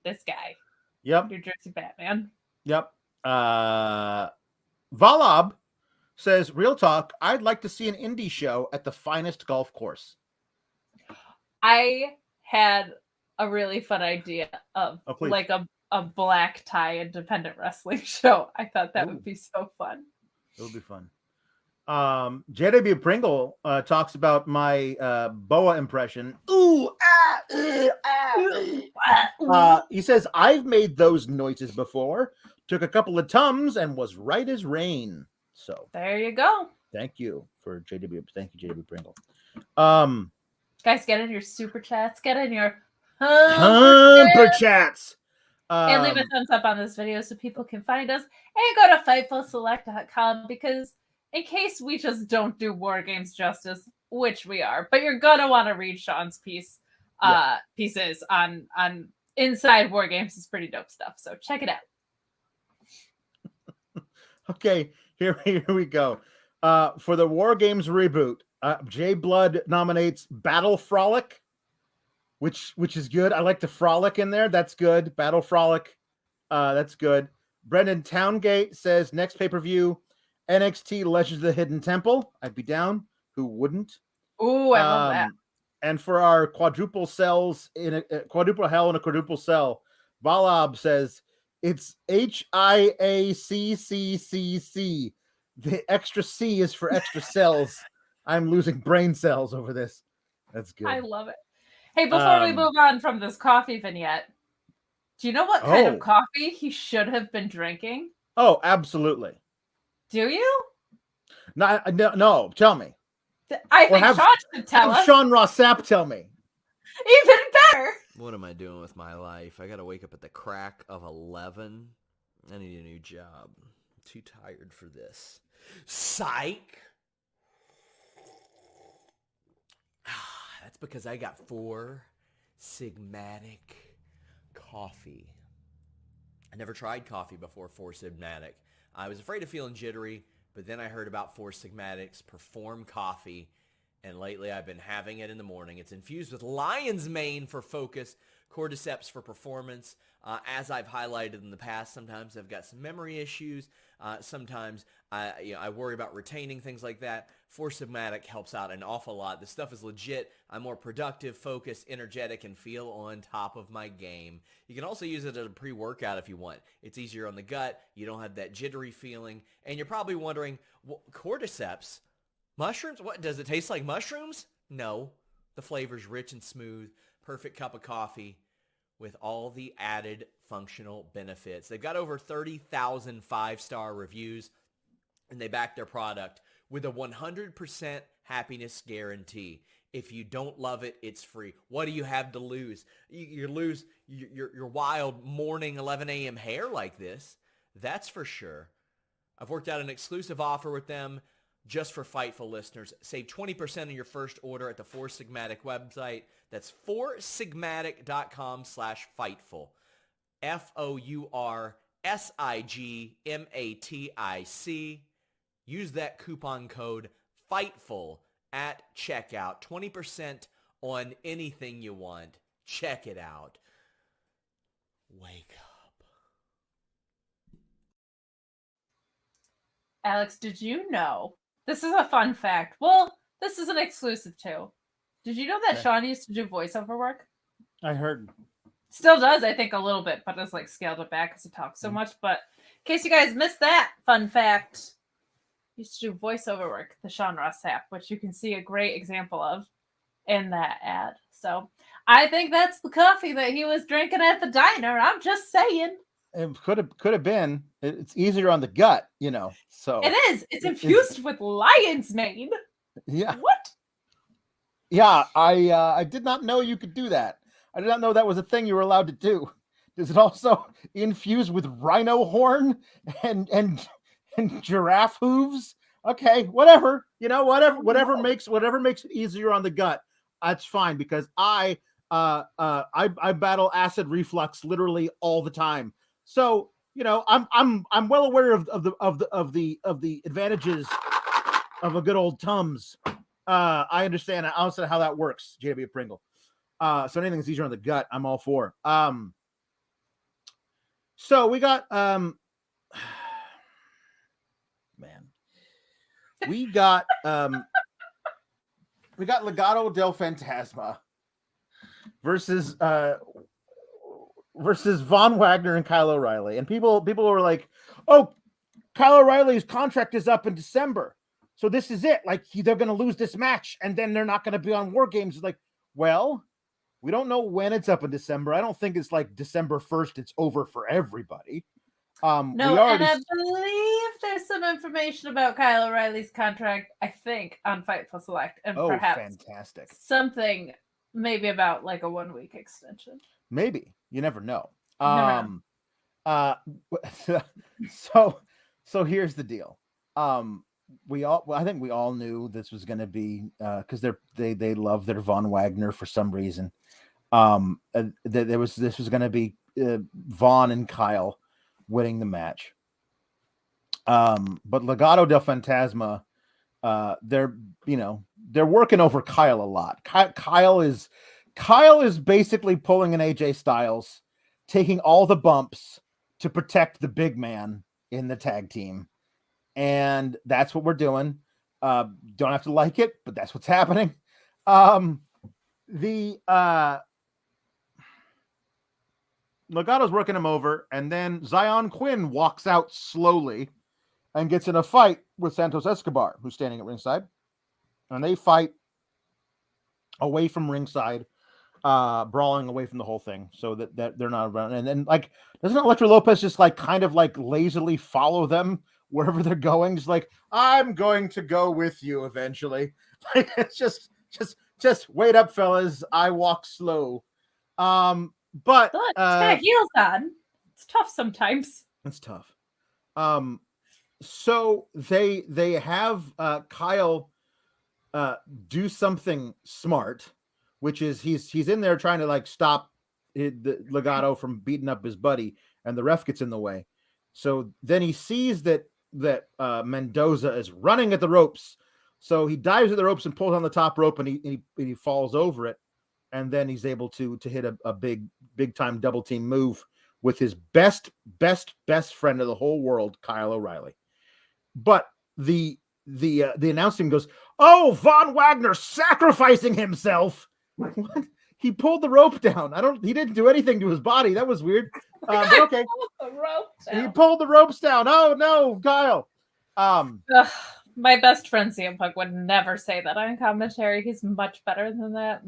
this guy. Yep. New Jersey Batman. Yep. Valab says, real talk, I'd like to see an indie show at the finest golf course. I had a really fun idea of like a black tie independent wrestling show. I thought that would be so fun. It would be fun. JW Pringle talks about my Boa impression. He says, I've made those noises before, took a couple of Tums, and was right as rain. So there you go. Thank you, JW Pringle. Guys, get in your super chats. Get in your humper chats. And leave a thumbs up on this video so people can find us. And go to FightfulSelect.com because in case we just don't do WarGames justice, which we are, but you're going to want to read Sean's pieces on Inside WarGames. It's pretty dope stuff. So check it out. Okay, here we go. For the WarGames reboot, Jay Blood nominates Battle Frolic, which is good. I like the frolic in there. That's good. Battle Frolic. That's good. Brendan Towngate says next pay-per-view, NXT Legends of the Hidden Temple. I'd be down. Who wouldn't? Ooh, I love that. And for our quadruple cells in a quadruple hell in a quadruple cell, Valab says it's HIACCCC. The extra C is for extra cells. I'm losing brain cells over this. That's good. I love it. Hey, before we move on from this coffee vignette, do you know what kind of coffee he should have been drinking? Oh, absolutely. Do you? No, tell me. I think Sean should tell us. Sean Ross Sapp tell me. Even better. What am I doing with my life? I got to wake up at the crack of 11. I need a new job. I'm too tired for this. Psych. That's because I got 4 Sigmatic coffee. I never tried coffee before 4 Sigmatic. I was afraid of feeling jittery, but then I heard about 4 Sigmatic's Perform Coffee, and lately I've been having it in the morning. It's infused with lion's mane for focus, cordyceps for performance. As I've highlighted in the past, sometimes I've got some memory issues. Sometimes I worry about retaining things like that. 4 Sigmatic helps out an awful lot. This stuff is legit. I'm more productive, focused, energetic, and feel on top of my game. You can also use it as a pre-workout if you want. It's easier on the gut. You don't have that jittery feeling. And you're probably wondering, well, cordyceps? Mushrooms? What, does it taste like mushrooms? No. The flavor's rich and smooth. Perfect cup of coffee with all the added functional benefits. They've got over 30,000 5-star reviews, and they back their product with a 100% happiness guarantee. If you don't love it, it's free. What do you have to lose? You lose your wild morning 11 a.m. hair like this. That's for sure. I've worked out an exclusive offer with them just for Fightful listeners. Save 20% on your first order at the 4 Sigmatic website. That's 4sigmatic.com/Fightful. FOURSIGMATIC. Use that coupon code FIGHTFUL at checkout. 20% on anything you want. Check it out. Wake up. Alex, did you know? This is a fun fact. Well, this is an exclusive too. Did you know that Sean used to do voiceover work? I heard. Still does, I think, a little bit, but it's like scaled it back because he talks so much. But in case you guys missed that fun fact, he used to do voiceover work, the Sean Ross Sapp, which you can see a great example of in that ad. So I think that's the coffee that he was drinking at the diner. I'm just saying. It could have been. It's easier on the gut, you know. So it is. It's infused with lion's mane. Yeah. What? Yeah, I did not know you could do that. I did not know that was a thing you were allowed to do. Does it also infuse with rhino horn and giraffe hooves? Okay, whatever. You know, whatever makes it easier on the gut. That's fine because I battle acid reflux literally all the time. So, you know, I'm well aware of the advantages of a good old Tums. I understand how that works, JW Pringle. So anything that's easier on the gut, I'm all for. So we got we got Legado del Fantasma versus Von Wagner and Kyle O'Reilly. And people were like, "Oh, Kyle O'Reilly's contract is up in December. So this is it. Like they're going to lose this match and then they're not going to be on WarGames." It's like, well, we don't know when it's up in December. I don't think it's like December 1st. It's over for everybody. No, and I believe there's some information about Kyle O'Reilly's contract, I think, on Fightful Select. And perhaps fantastic. Something maybe about like a 1-week extension. Maybe. You never know. So here's the deal. I think we all knew this was going to be because they love their Von Wagner for some reason. This was going to be Von and Kyle winning the match. But Legado del Fantasma, they're working over Kyle a lot. Kyle is basically pulling an AJ Styles, taking all the bumps to protect the big man in the tag team. And that's what we're doing. Don't have to like it, but that's what's happening. Legado's working him over, and then Zion Quinn walks out slowly and gets in a fight with Santos Escobar, who's standing at ringside. And they fight away from ringside, brawling away from the whole thing, so that they're not around. And then, like, doesn't Elektra Lopez just like kind of like lazily follow them wherever they're going? Just like, I'm going to go with you eventually. Like, it's just wait up, fellas. I walk slow. But heels on. It's tough sometimes. It's tough. So they have Kyle do something smart, which is he's in there trying to like stop the Legado from beating up his buddy, and the ref gets in the way. So then he sees that Mendoza is running at the ropes, so he dives at the ropes and pulls on the top rope, and he falls over it, and then he's able to hit a big time double team move with his best friend of the whole world, Kyle O'Reilly. But the announce team goes, "Oh, Von Wagner sacrificing himself." What? He pulled the rope down. He didn't do anything to his body. That was weird. But okay. He pulled the ropes down. Oh no, Kyle. My best friend CM Punk would never say that on commentary. He's much better than that.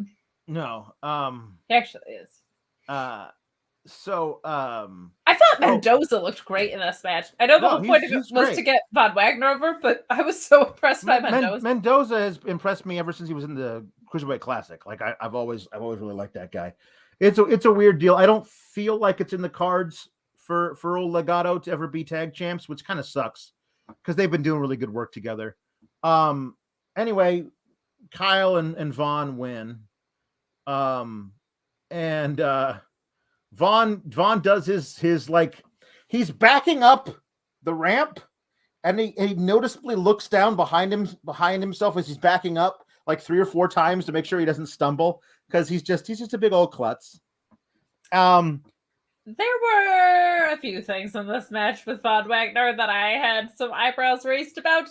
No. He actually is. So I thought Mendoza looked great in this match. I know the whole point of it was to get Von Wagner over, but I was so impressed by Mendoza. Mendoza has impressed me ever since he was in the Cruiserweight Classic. Like I've always really liked that guy. It's a weird deal. I don't feel like it's in the cards for old Legado to ever be tag champs, which kind of sucks because they've been doing really good work together. Anyway, Kyle and Von win. Von does his like, he's backing up the ramp, and he noticeably looks down behind himself as he's backing up like 3 or 4 times to make sure he doesn't stumble, because he's just a big old klutz. There were a few things in this match with Von Wagner that I had some eyebrows raised about.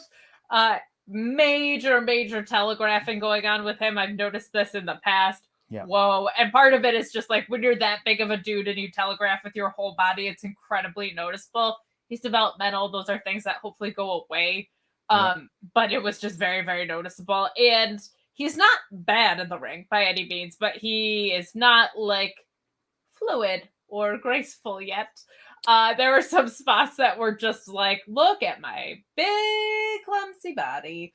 Major telegraphing going on with him. I've noticed this in the past. Yeah. Whoa. And part of it is just like when you're that big of a dude and you telegraph with your whole body, it's incredibly noticeable. He's developmental. Those are things that hopefully go away. But it was just very, very noticeable. And he's not bad in the ring by any means, but he is not like fluid or graceful yet. There were some spots that were just like, look at my big clumsy body.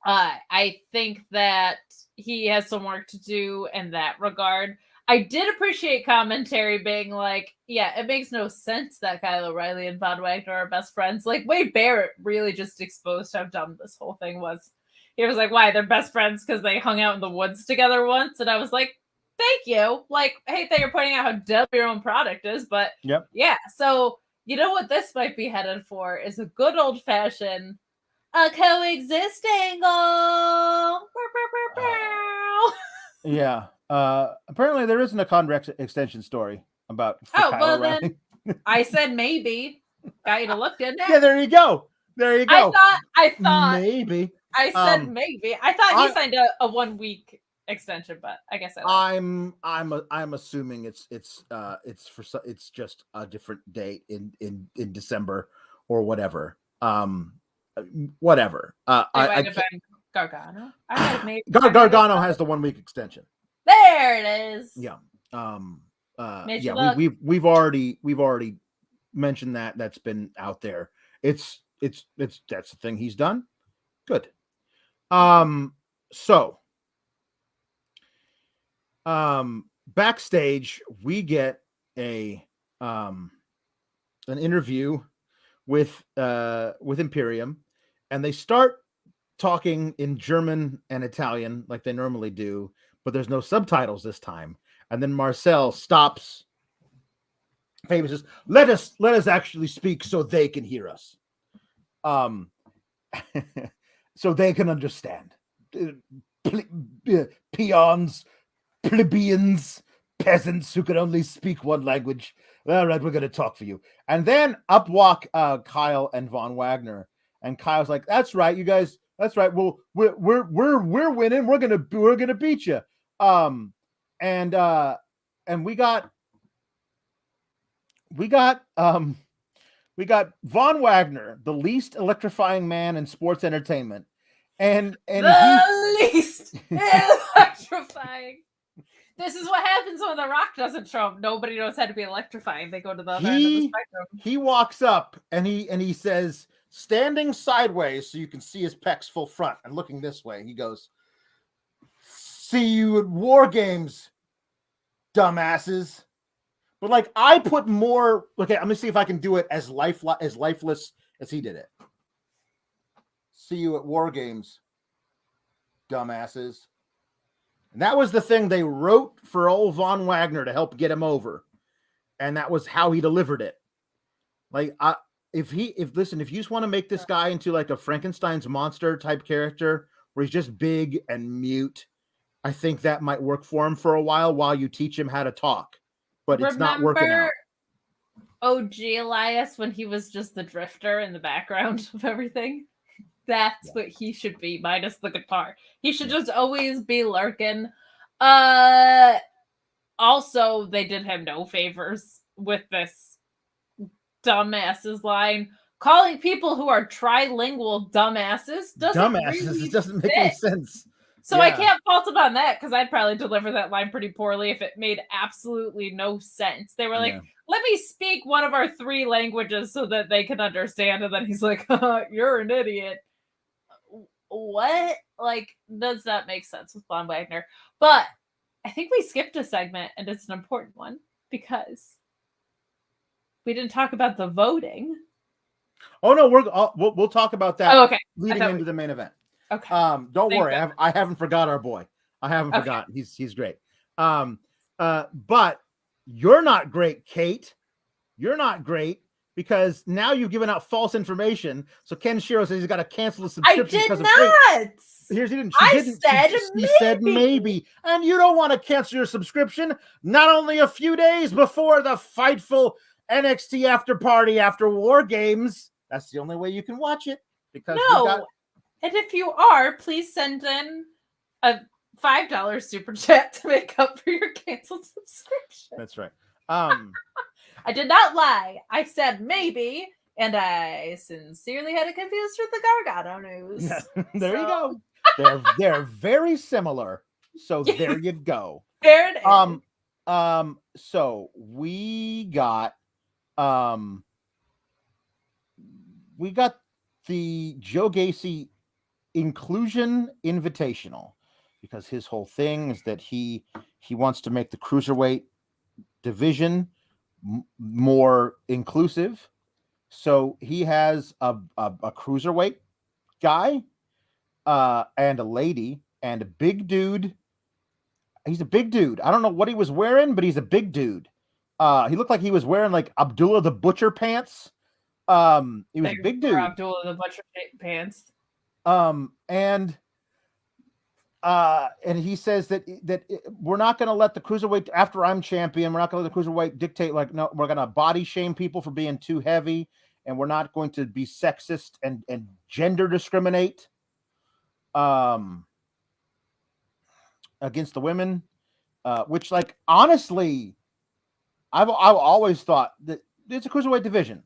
I think that he has some work to do in that regard. I did appreciate commentary being like, yeah, it makes no sense that Kyle O'Reilly and Von Wagner are best friends. Like, Wade Barrett really just exposed how dumb this whole thing was. He was like, why? They're best friends because they hung out in the woods together once. And I was like, thank you. Like, I hate that you're pointing out how dumb your own product is, but yeah. So, you know what this might be headed for is a good old-fashioned coexist angle. Yeah. Apparently there isn't a contract extension story about Kyle O'Reilly. Then I said maybe. Got you to look, didn't it? Yeah, there you go. I thought maybe. I said maybe. I thought he signed a 1-week extension, but I guess I'm assuming it's just a different date in December or whatever. Whatever. I have been Gargano. Gargano has the 1-week extension. There it is. Yeah. we've already mentioned that. That's been out there. It's that's the thing he's done. Good. So backstage we get an interview with Imperium, and they start talking in German and Italian like they normally do, but there's no subtitles this time. And then Marcel stops. Famous says, let us actually speak so they can hear us. So they can understand. Peons, plebeians, peasants who can only speak one language. All right, we're going to talk for you. And then up walk Kyle and Von Wagner, and Kyle's like, "That's right, you guys. That's right. Well, we're winning. We're gonna beat you." And we got Von Wagner, the least electrifying man in sports entertainment, and the least electrifying. This is what happens when The Rock doesn't show up. Nobody knows how to be electrifying. They go to the other end of the spectrum. He walks up and he says, standing sideways so you can see his pecs full front and looking this way, he goes, "See you at WarGames, dumbasses." But like, I put more. Okay, I'm gonna see if I can do it as lifeless as he did it. "See you at WarGames, dumbasses." And that was the thing they wrote for old Von Wagner to help get him over, and that was how he delivered it. Like, if you just want to make this guy into like a Frankenstein's monster type character where he's just big and mute, I think that might work for him for a while you teach him how to talk. But it's not working out. OG Elias, when he was just the drifter in the background of everything? That's what he should be, minus the guitar. He should just always be lurking. Also, they did him no favors with this dumbasses line. Calling people who are trilingual dumbasses doesn't make any sense. So I can't fault him on that, because I'd probably deliver that line pretty poorly if it made absolutely no sense. They were like, let me speak one of our 3 languages so that they can understand. And then he's like, you're an idiot. What? Like, does not make sense with Von Wagner. But I think we skipped a segment, and it's an important one, because we didn't talk about the voting. Oh no, we'll talk about that leading into the main event. Okay. Don't worry, I haven't forgot our boy. I haven't forgotten. He's great. But you're not great, Kate. You're not great, because now you've given out false information. So Ken Shiro says he's got to cancel the subscription. I did not. She said maybe, and you don't want to cancel your subscription. Not only a few days before the Fightful NXT after party after WarGames. That's the only way you can watch it. Because and if you are, please send in a $5 super chat to make up for your canceled subscription. That's right. I did not lie. I said maybe, and I sincerely had it confused with the Gargano news. There you go. They're very similar. So there you go. There it is. So we got the Joe Gacy inclusion invitational, because his whole thing is that he wants to make the cruiserweight division more inclusive. So he has a cruiserweight guy and a lady and a big dude. He's a big dude. I don't know what he was wearing, but he's a big dude. He looked like he was wearing like Abdullah the Butcher pants. He was a big dude. Abdullah the Butcher pants. And he says that we're not going to let the cruiserweight, after I'm champion, we're not going to let the cruiserweight dictate, like, no, we're going to body shame people for being too heavy, and we're not going to be sexist and gender discriminate against the women, which, like, honestly, I've always thought that it's a cruiserweight division.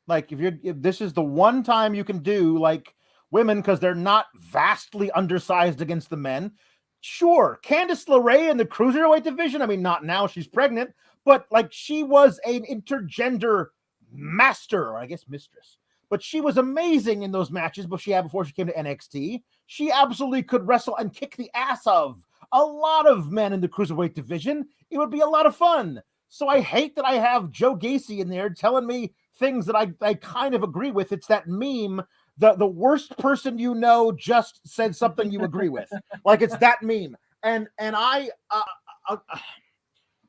Like, if this is the one time you can do, like, women, because they're not vastly undersized against the men. Sure, Candice LeRae in the cruiserweight division. I mean, not now, she's pregnant, but like she was an intergender master, or I guess mistress. But she was amazing in those matches before she came to NXT. She absolutely could wrestle and kick the ass of a lot of men in the cruiserweight division. It would be a lot of fun. So I hate that I have Joe Gacy in there telling me things that I kind of agree with. It's that meme, the worst person you know just said something you agree with. Like it's that meme. And I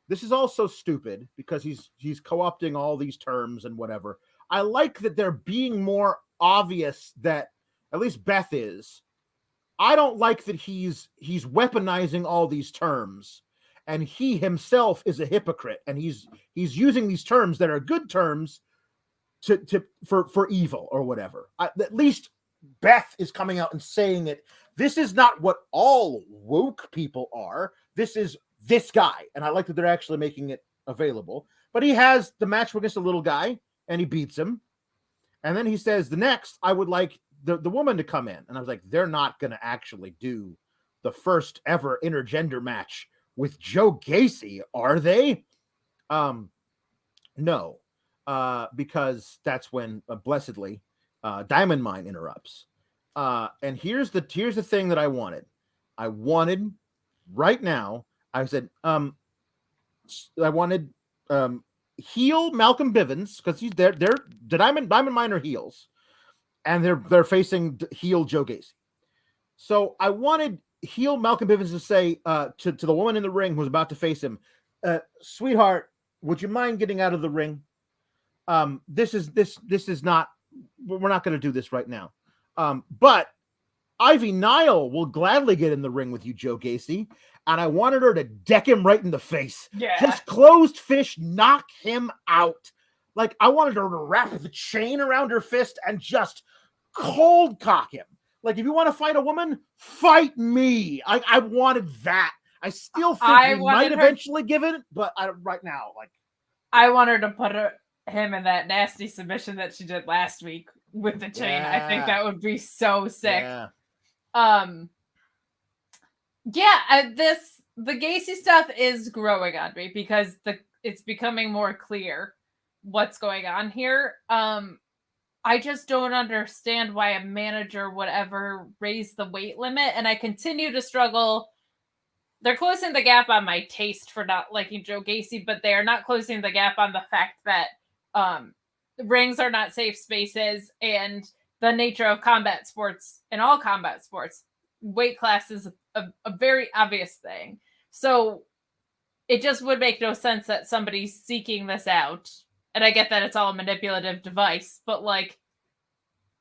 this is also stupid because he's co-opting all these terms and whatever. I like that they're being more obvious, that at least Beth is. I don't like that he's weaponizing all these terms, and he himself is a hypocrite, and he's using these terms that are good terms for evil or whatever. At least Beth is coming out and saying it. This is not what all woke people are. This is this guy, and I like that they're actually making it available. But he has the match against a little guy, and he beats him. And then he says, the next, I would like the woman to come in. And I was like, they're not going to actually do the first ever intergender match with Joe Gacy, are they? No, because that's when, blessedly, Diamond Mine interrupts. And here's the thing that I wanted. I wanted right now, I said, I wanted heel Malcolm Bivens, because they're the Diamond Mine are heels, and they're facing heel Joe Gacy. So I wanted heel Malcolm Bivens to say to the woman in the ring who's about to face him, sweetheart, would you mind getting out of the ring? This is not, we're not going to do this right now. But Ivy Nile will gladly get in the ring with you, Joe Gacy. And I wanted her to deck him right in the face. Yeah. Just closed fish, knock him out. Like, I wanted her to wrap the chain around her fist and just cold cock him. Like, if you want to fight a woman, fight me. I wanted that. I still think we might eventually give it, but right now, like, I want her to put him in that nasty submission that she did last week with the chain. Yeah. I think that would be so sick. Yeah. The Gacy stuff is growing on me because it's becoming more clear what's going on here. I just don't understand why a manager would ever raise the weight limit, and I continue to struggle. They're closing the gap on my taste for not liking Joe Gacy, but they are not closing the gap on the fact that rings are not safe spaces, and the nature of combat sports, in all combat sports, weight class is a very obvious thing. So it just would make no sense that somebody's seeking this out. And I get that it's all a manipulative device, but like,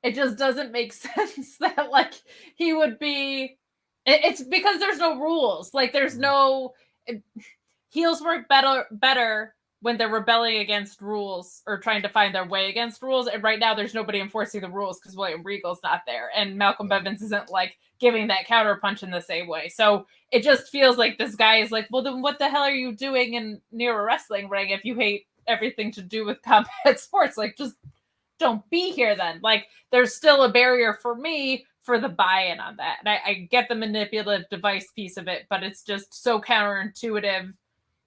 it just doesn't make sense that like he would be. It's because there's no rules. Like there's no heels work better when they're rebelling against rules or trying to find their way against rules. And right now there's nobody enforcing the rules because William Regal's not there. And Malcolm Bivens isn't like giving that counter punch in the same way. So it just feels like this guy is like, well, then what the hell are you doing near a wrestling ring if you hate everything to do with combat sports? Like, just don't be here then. Like, there's still a barrier for me for the buy-in on that. And I get the manipulative device piece of it, but it's just so counterintuitive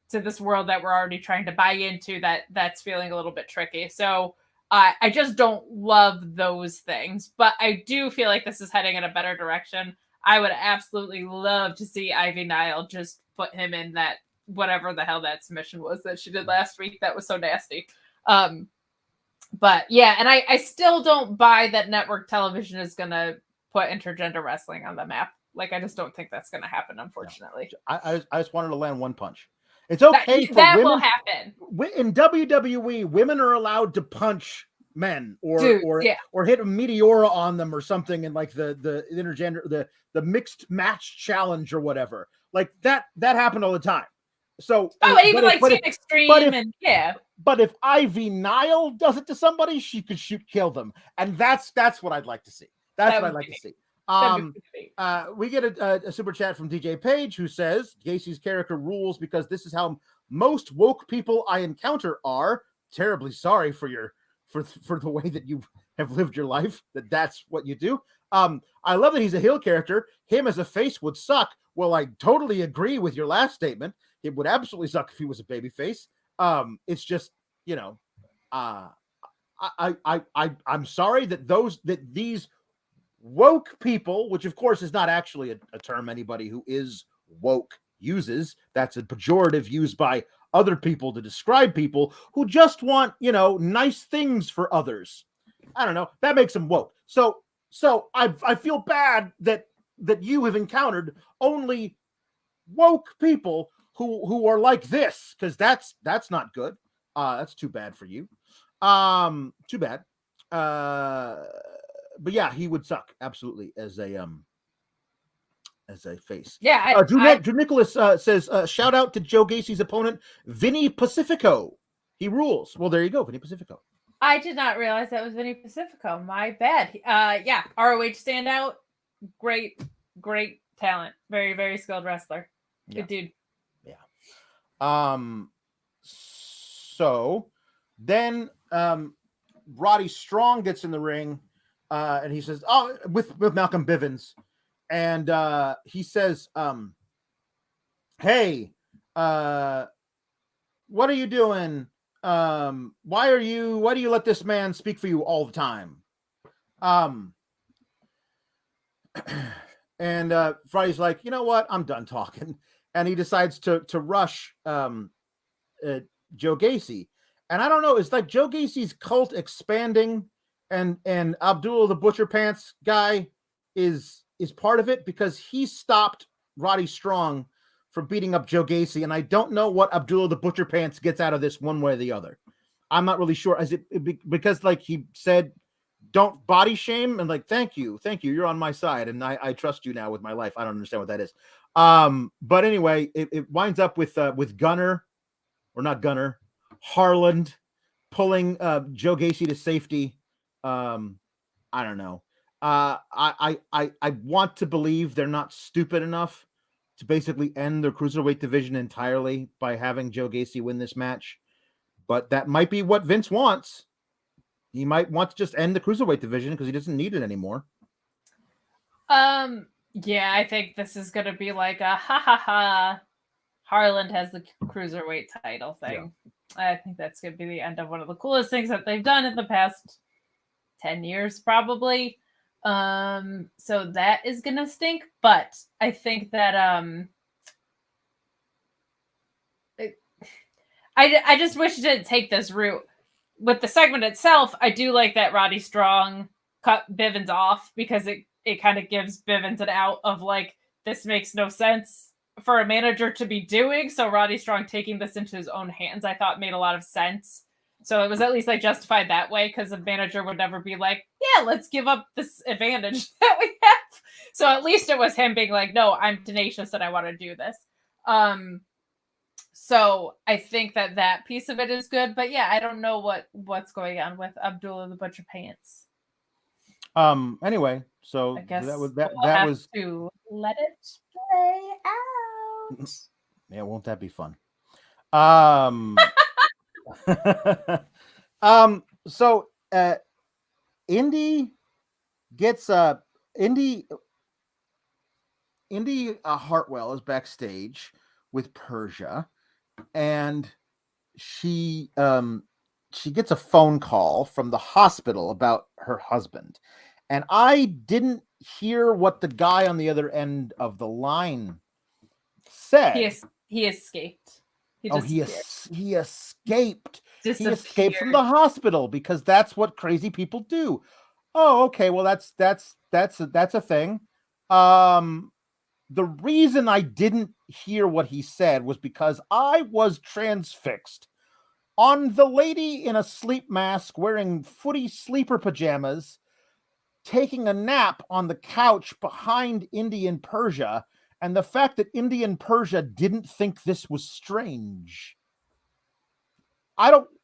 to this world that we're already trying to buy into that's feeling a little bit tricky. So I just don't love those things, but I do feel like this is heading in a better direction. I would absolutely love to see Ivy Nile just put him in that, whatever the hell that submission was that she did last week. That was so nasty. But yeah, and I still don't buy that network television is going to put intergender wrestling on the map. Like, I just don't think that's going to happen, unfortunately. I just wanted to land one punch. It's okay for that women. Will happen. In WWE, women are allowed to punch men or hit a meteora on them or something in like the intergender, the mixed match challenge or whatever. Like that happened all the time. So Team Extreme But if Ivy Nile does it to somebody, she could kill them. And that's what I'd like to see. That's what I'd like to see. We get a super chat from DJ Page who says Gacy's character rules because this is how most woke people I encounter are. Terribly sorry for the way that you have lived your life. That's what you do. I love that he's a heel character. Him as a face would suck. Well, I totally agree with your last statement. It would absolutely suck if he was a baby face. It's just, I'm sorry that these woke people, which of course is not actually a term anybody who is woke uses. That's a pejorative used by other people to describe people who just want, nice things for others. I don't know. That makes them woke. So I feel bad that you have encountered only woke people who are like this, because that's not good. That's too bad for you. Too bad. But yeah, he would suck absolutely as a face. Yeah, Drew Nicholas says, shout out to Joe Gacy's opponent, Vinny Pacifico. He rules. Well, there you go, Vinny Pacifico. I did not realize that was Vinny Pacifico. My bad. Yeah, ROH standout. Great talent. Very, very skilled wrestler. Good dude. Yeah. So then Roddy Strong gets in the ring, and he says, with Malcolm Bivens, and he says, hey, what are you doing? Why do you let this man speak for you all the time? And Friday's like, you know what? I'm done talking. And he decides to rush Joe Gacy. And I don't know, it's like Joe Gacy's cult expanding, and Abdullah the Butcher Pants guy is part of it, because he stopped Roddy Strong from beating up Joe Gacy, and I don't know what Abdullah the Butcher Pants gets out of this one way or the other. I'm not really sure. Because like he said, don't body shame, and like, thank you, you're on my side, and I trust you now with my life. I don't understand what that is. But anyway, it winds up with Gunner, or not Gunner, Harland pulling Joe Gacy to safety. I don't know. I want to believe they're not stupid enough to basically end their cruiserweight division entirely by having Joe Gacy win this match, but that might be what Vince wants. He might want to just end the cruiserweight division because he doesn't need it anymore. Yeah, I think this is gonna be like a ha. Harland has the cruiserweight title thing. Yeah. I think that's gonna be the end of one of the coolest things that they've done in the past 10 years, probably. So that is gonna stink, but I think that I just wish it didn't take this route. With the segment itself, I do like that Roddy Strong cut Bivens off, because it kind of gives Bivens an out of like, this makes no sense for a manager to be doing. So Roddy Strong taking this into his own hands, I thought made a lot of sense. So it was at least like justified that way, because the manager would never be like, yeah, let's give up this advantage that we have. So at least it was him being like, no, I'm tenacious and I want to do this. So I think that piece of it is good, but yeah, I don't know what's going on with Abdullah the Butcher Pants. Anyway, so I guess that was to let it play out. Yeah, won't that be fun? So Indy gets Indy Hartwell is backstage with Persia, and she gets a phone call from the hospital about her husband, and I didn't hear what the guy on the other end of the line said. He escaped. He escaped. He escaped from the hospital, because that's what crazy people do. Oh, okay. Well, that's a thing. The reason I didn't hear what he said was because I was transfixed on the lady in a sleep mask wearing footy sleeper pajamas taking a nap on the couch behind Indy and Persia, and the fact that Indy and Persia didn't think this was strange.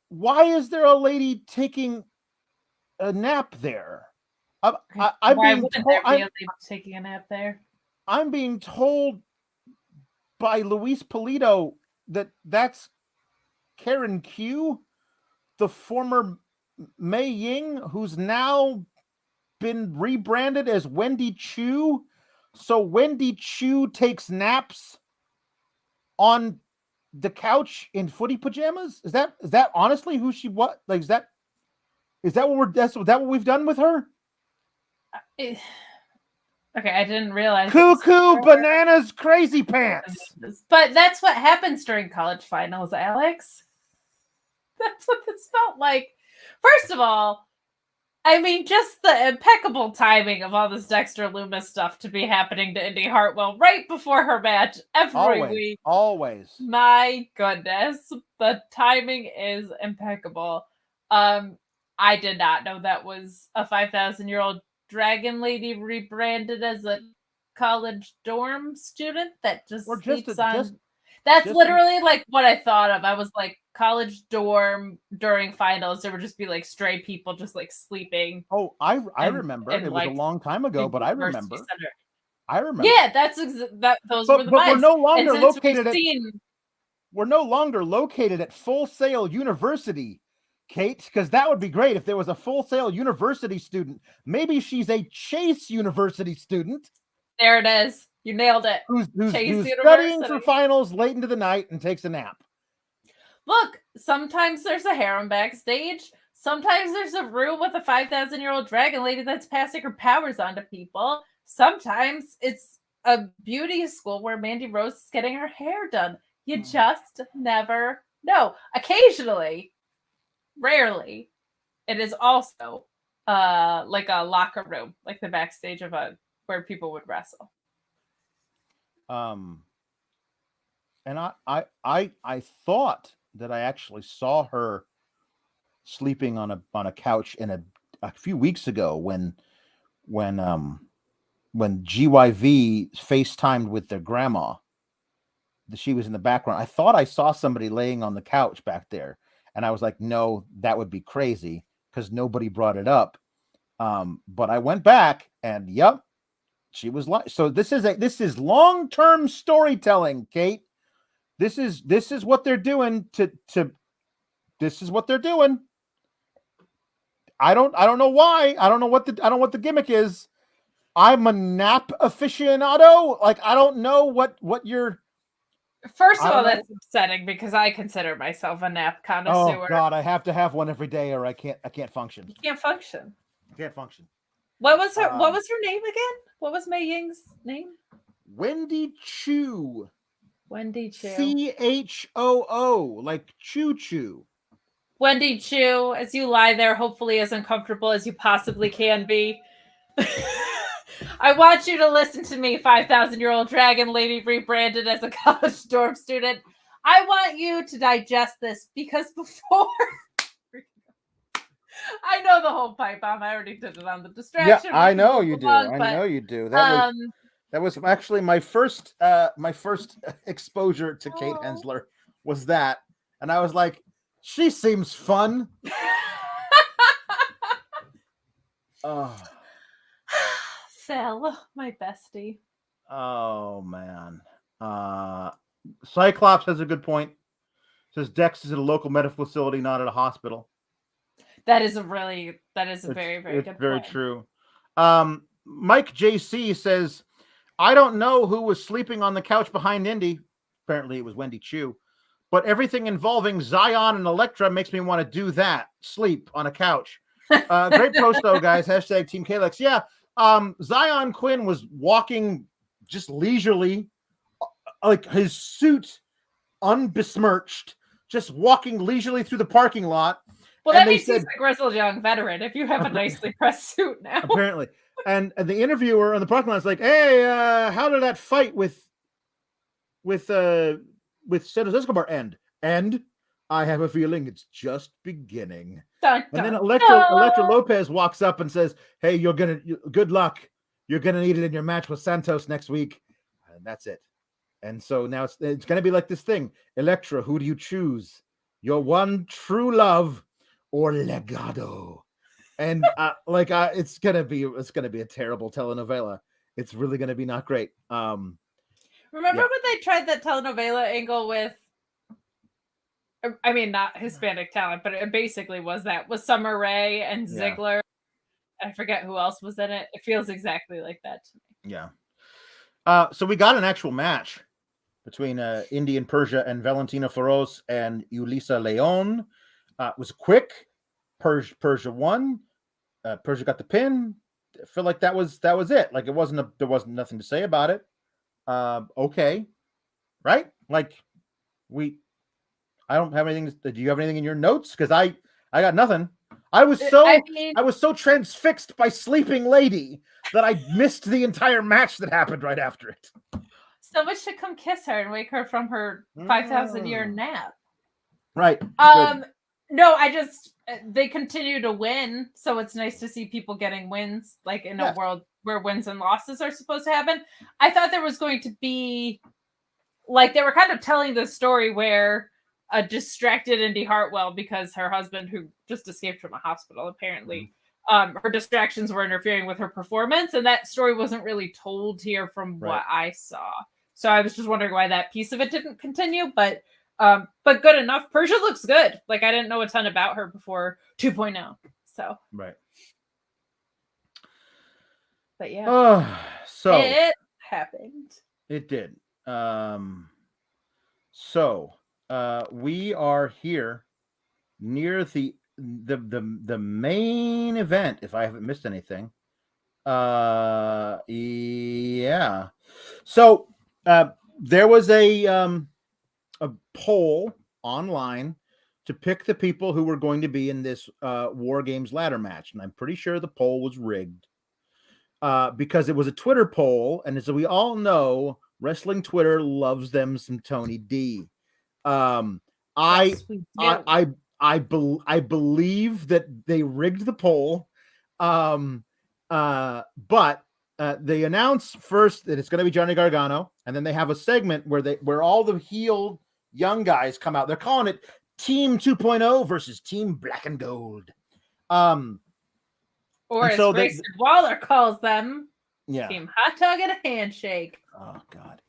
Why is there a lady taking a nap there? I'm being told, taking a nap there. I'm being told by Luis Polito that that's Karen Q, the former Mei Ying, who's now been rebranded as Wendy Chu. So Wendy Chu takes naps on the couch in footy pajamas? Is that honestly who she was? Like, is that what we've done with her? Okay, I didn't realize. Cuckoo bananas crazy pants. But that's what happens during college finals, Alex. That's what this felt like. First of all, I mean, just the impeccable timing of all this Dexter Lumis stuff to be happening to Indy Hartwell right before her match every week. Always. My goodness, the timing is impeccable. I did not know that was a 5,000-year-old dragon lady rebranded as a college dorm student that just sleeps on. That's literally like what I thought of. I was like, college dorm during finals, there would just be like stray people just like sleeping. Oh, I remember. It was like, a long time ago, but I remember. Yeah, those were the vibes. We're no longer located at. We're no longer located at Full Sail University, Kate, because that would be great if there was a Full Sail University student. Maybe she's a Chase University student. There it is. You nailed it. Who's studying for finals late into the night and takes a nap. Look, sometimes there's a harem backstage. Sometimes there's a room with a 5,000-year-old dragon lady that's passing her powers on to people. Sometimes it's a beauty school where Mandy Rose is getting her hair done. You just never know. Occasionally, rarely, it is also like a locker room, like the backstage of where people would wrestle. And I thought that I actually saw her sleeping on a couch a few weeks ago when GYV FaceTimed with their grandma. She was in the background. I thought I saw somebody laying on the couch back there, and I was like, no, that would be crazy because nobody brought it up. But I went back and yep, she was like, so this is long-term storytelling, Kate. This is what they're doing this is what they're doing. I don't know why. I don't know what the gimmick is. I'm a nap aficionado. Like, I don't know what you're. First of all, that's upsetting because I consider myself a nap connoisseur. Oh God, I have to have one every day or I can't function. You can't function. I can't function. What was her name again? What was Mei Ying's name? Wendy Choo. Wendy Choo. CHOO, like choo choo. Wendy Choo, as you lie there, hopefully as uncomfortable as you possibly can be. I want you to listen to me, 5,000-year-old dragon lady rebranded as a college dorm student. I want you to digest this because before I know the whole pipe bomb. I already did it on the distraction. Yeah, I know you do. I know you do. That was actually my first exposure to Kate Hensler was that, and I was like, she seems fun. Oh. Phil, my bestie. Oh man. Cyclops has a good point. Says Dex is at a local medical facility, not at a hospital. That is a very, very good point. Very true. Mike JC says, I don't know who was sleeping on the couch behind Indy. Apparently it was Wendy Choo. But everything involving Zion and Elektra makes me want to do that. Sleep on a couch. Great post though, guys. Hashtag Team Kalex. Yeah. Zion Quinn was walking just leisurely, like his suit unbesmirched, just walking leisurely through the parking lot. Well, that means he's a grizzled young veteran if you have a nicely pressed suit now. Apparently. And the interviewer on the parking lot is like, hey, how did that fight with Santos Escobar end? And I have a feeling it's just beginning. Dun, and then dun, Elektra Lopez walks up and says, hey, good luck. You're going to need it in your match with Santos next week. And that's it. And so now it's going to be like this thing. Elektra, who do you choose? Your one true love or Legado? And it's going to be a terrible telenovela. It's really going to be not great. Remember when they tried that telenovela angle with, I mean, not Hispanic talent, but it basically was Summer Rae and Ziggler. I forget who else was in it. It feels exactly like that to me. Yeah. So we got an actual match. between Indy and Persia and Valentina Feroz and Ulisa Leon. Was quick. Persia won. Persia got the pin. I feel like that was it. Like there wasn't nothing to say about it. Okay, right? Like I don't have anything. Do you have anything in your notes? Because I got nothing. I was so transfixed by Sleeping Lady that I missed the entire match that happened right after it. Someone should come kiss her and wake her from her 5,000 year nap. Right. No, they continue to win, so it's nice to see people getting wins, like in a world where wins and losses are supposed to happen. I thought there was going to be, like, they were kind of telling the story where a distracted Indy Hartwell, because her husband, who just escaped from a hospital, apparently, her distractions were interfering with her performance, and that story wasn't really told here from what I saw. So I was just wondering why that piece of it didn't continue, but good enough. Persia looks good. Like, I didn't know a ton about her before 2.0. So right. But yeah. So it happened. It did. So we are here near the main event, if I haven't missed anything. Yeah. So there was a poll online to pick the people who were going to be in this WarGames ladder match, and I'm pretty sure the poll was rigged because it was a Twitter poll, and as we all know, wrestling Twitter loves them some Tony D. I believe that they rigged the poll, but they announce first that it's going to be Johnny Gargano, and then they have a segment where all the heel young guys come out. They're calling it Team 2.0 versus Team Black and Gold. Or as Grayson Waller calls them, Team Hot Dog and a Handshake. Oh God.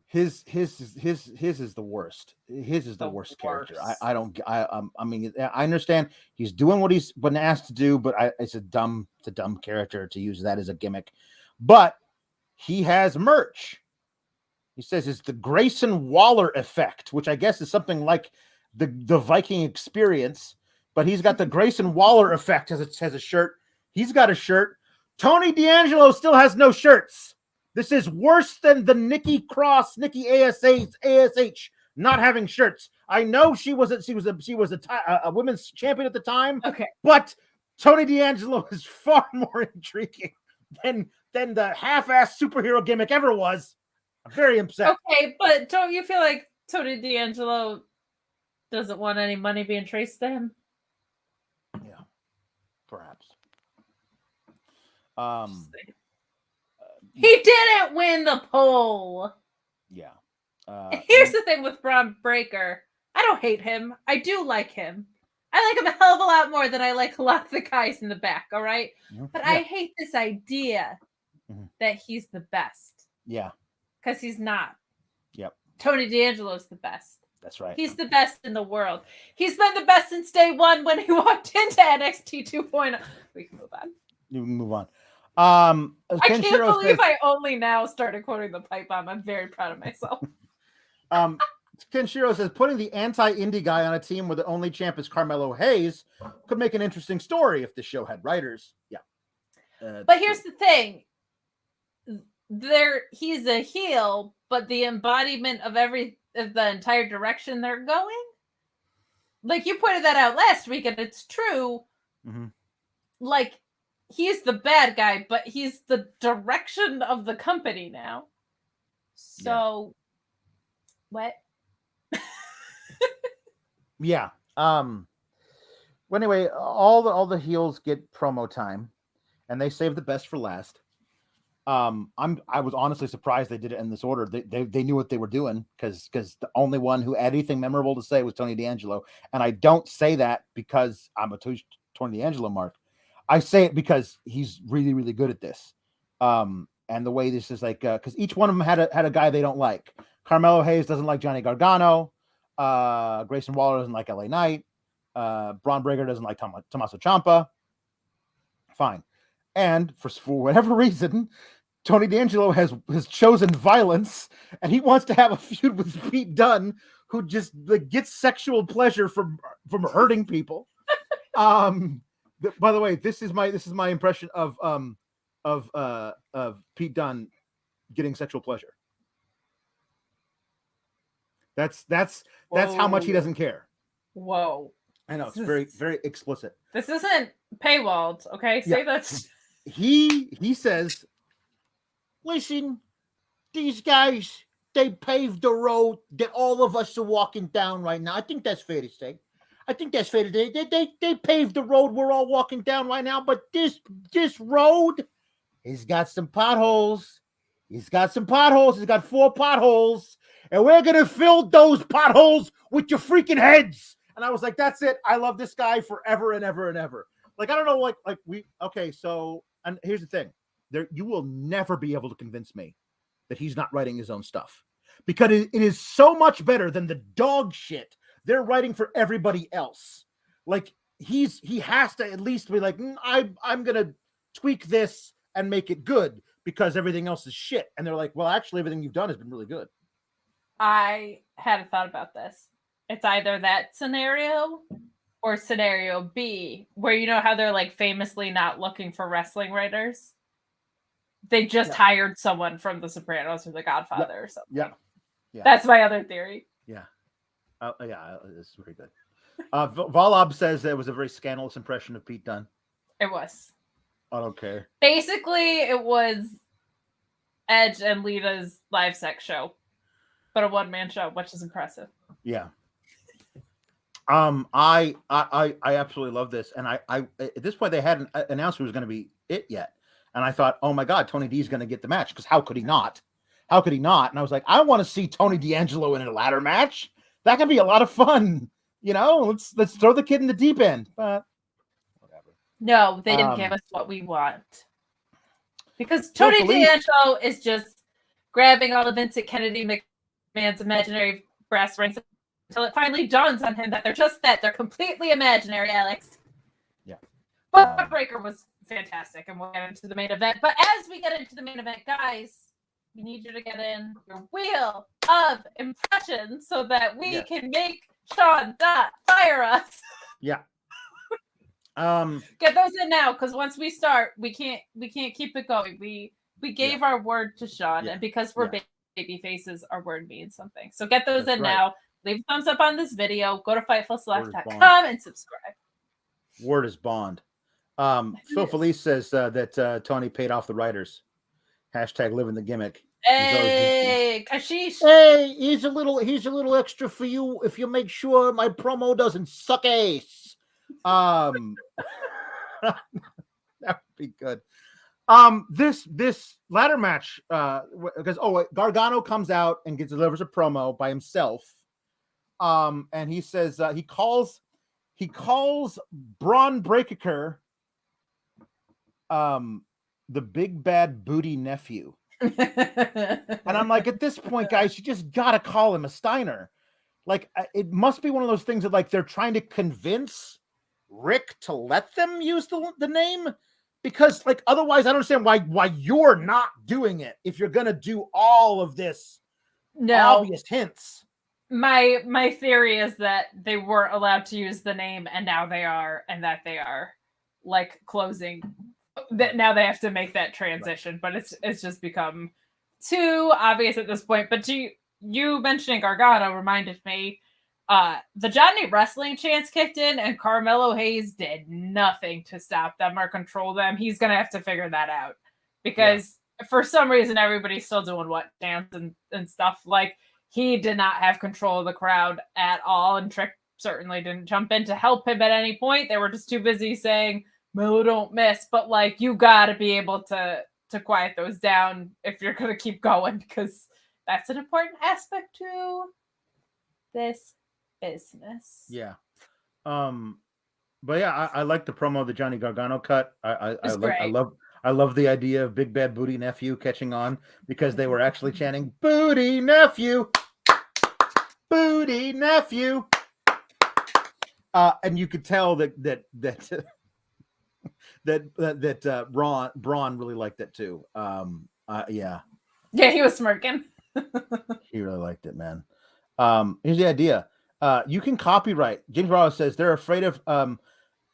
His is the worst. His is the worst character. I mean, I understand he's doing what he's been asked to do, but it's a dumb character to use that as a gimmick. But he has merch. He says it's the Grayson Waller effect, which I guess is something like the Viking experience. But he's got the Grayson Waller effect as a shirt. He's got a shirt. Tony D'Angelo still has no shirts. This is worse than the Nikki ASH not having shirts. I know she was a women's champion at the time. Okay, but Tony D'Angelo is far more intriguing than the half-ass superhero gimmick ever was. I'm very upset. Okay, but don't you feel like Tony D'Angelo doesn't want any money being traced to him? Yeah, perhaps. He didn't win the poll. Yeah. Here's the thing with Braun Breaker. I don't hate him. I do like him. I like him a hell of a lot more than I like a lot of the guys in the back, all right? But I hate this idea that he's the best. Yeah. Because he's not. Yep. Tony D'Angelo's the best. That's right. He's the best in the world. He's been the best since day one when he walked into NXT 2.0. We can move on. You can move on. I can't believe I only now started quoting the pipe bomb. I'm very proud of myself. Kenshiro says putting the anti-indie guy on a team where the only champ is Carmelo Hayes could make an interesting story if the show had writers. Yeah. But here's the thing. He's a heel, but the embodiment of the entire direction they're going. Like, you pointed that out last week, and it's true. Mm-hmm. Like, he's the bad guy, but he's the direction of the company now. So, what? Yeah. Well, anyway, all the heels get promo time, and they save the best for last. I was honestly surprised they did it in this order. They knew what they were doing because the only one who had anything memorable to say was Tony D'Angelo, and I don't say that because I'm a Tony D'Angelo mark. I say it because he's really, really good at this. And the way this is like, because each one of them had a guy they don't like. Carmelo Hayes doesn't like Johnny Gargano. Grayson Waller doesn't like LA Knight. Braun Breaker doesn't like Tommaso Ciampa. Fine. And for whatever reason, Tony D'Angelo has chosen violence, and he wants to have a feud with Pete Dunne, who just gets sexual pleasure from hurting people. By the way, this is my impression of Pete Dunne getting sexual pleasure. That's how much he doesn't care. Whoa. I know, it's very, very explicit. This isn't paywalled, okay? Say that's he says, listen, these guys, they paved the road that all of us are walking down right now. I think that's fair to say. They paved the road we're all walking down right now, but this road has got some potholes. He's got 4 potholes, and we're gonna fill those potholes with your freaking heads. And I was like, that's it. I love this guy forever and ever and ever. Like, I don't know, so, and here's the thing. You will never be able to convince me that he's not writing his own stuff, because it is so much better than the dog shit they're writing for everybody else. Like, he has to at least be like, I'm gonna tweak this and make it good because everything else is shit. And they're like, well, actually, everything you've done has been really good. I had a thought about this. It's either that scenario or scenario B, where you know how they're like famously not looking for wrestling writers. They just hired someone from The Sopranos or The Godfather or something. Yeah. That's my other theory. Yeah. It's very good. Volob says that it was a very scandalous impression of Pete Dunne. It was. I don't care. Basically, it was Edge and Lita's live sex show, but a one-man show, which is impressive. Yeah. I absolutely love this, and I at this point they hadn't announced who was going to be it yet, and I thought, oh my God, Tony D's going to get the match, because how could he not? How could he not? And I was like, I want to see Tony D'Angelo in a ladder match. That could be a lot of fun. You know, let's throw the kid in the deep end. But whatever. No, they didn't give us what we want, because Tony D'Angelo is just grabbing all of Vincent Kennedy McMahon's imaginary brass rings until it finally dawns on him that they're just that. They're completely imaginary, Alex. Yeah. But Breaker was fantastic, and we'll get into the main event. But as we get into the main event, guys, we need you to get in your wheel of impressions so that we can make Sean fire us. Yeah. Get those in now, because once we start, we can't keep it going. We gave our word to Sean, and because we're baby faces, our word means something. So get those in now. Leave a thumbs up on this video. Go to fightfulselect.com and subscribe. Word is bond. Phil Felice says that Tony paid off the writers. Hashtag living the gimmick. Hey, Kashish. Hey, here's a little extra for you if you make sure my promo doesn't suck ass. That would be good. This ladder match, because Gargano comes out and delivers a promo by himself. And he says he calls Braun Breaker the big bad booty nephew. And I'm like, at this point, guys, you just gotta call him a Steiner. Like, it must be one of those things that, like, they're trying to convince Rick to let them use the name, because, like, otherwise I don't understand why you're not doing it if you're gonna do all of this obvious hints. My theory is that they weren't allowed to use the name, and now they are, and that they are like closing. That now they have to make that transition, but it's just become too obvious at this point. But you mentioning Gargano reminded me, the Johnny Wrestling chants kicked in, and Carmelo Hayes did nothing to stop them or control them. He's gonna have to figure that out, because for some reason everybody's still doing what dance and stuff. Like, he did not have control of the crowd at all, and Trick certainly didn't jump in to help him at any point. They were just too busy saying, Melo don't miss. But, like, you got to be able to quiet those down if you're going to keep going, because that's an important aspect to this business. Yeah. But yeah, I like the promo the Johnny Gargano cut. I love the idea of Big Bad Booty Nephew catching on, because they were actually chanting Booty Nephew, Booty Nephew, and you could tell that Braun really liked that too. Yeah. Yeah, he was smirking. He really liked it, man. Here's the idea. You can copyright. James Barlow says they're afraid of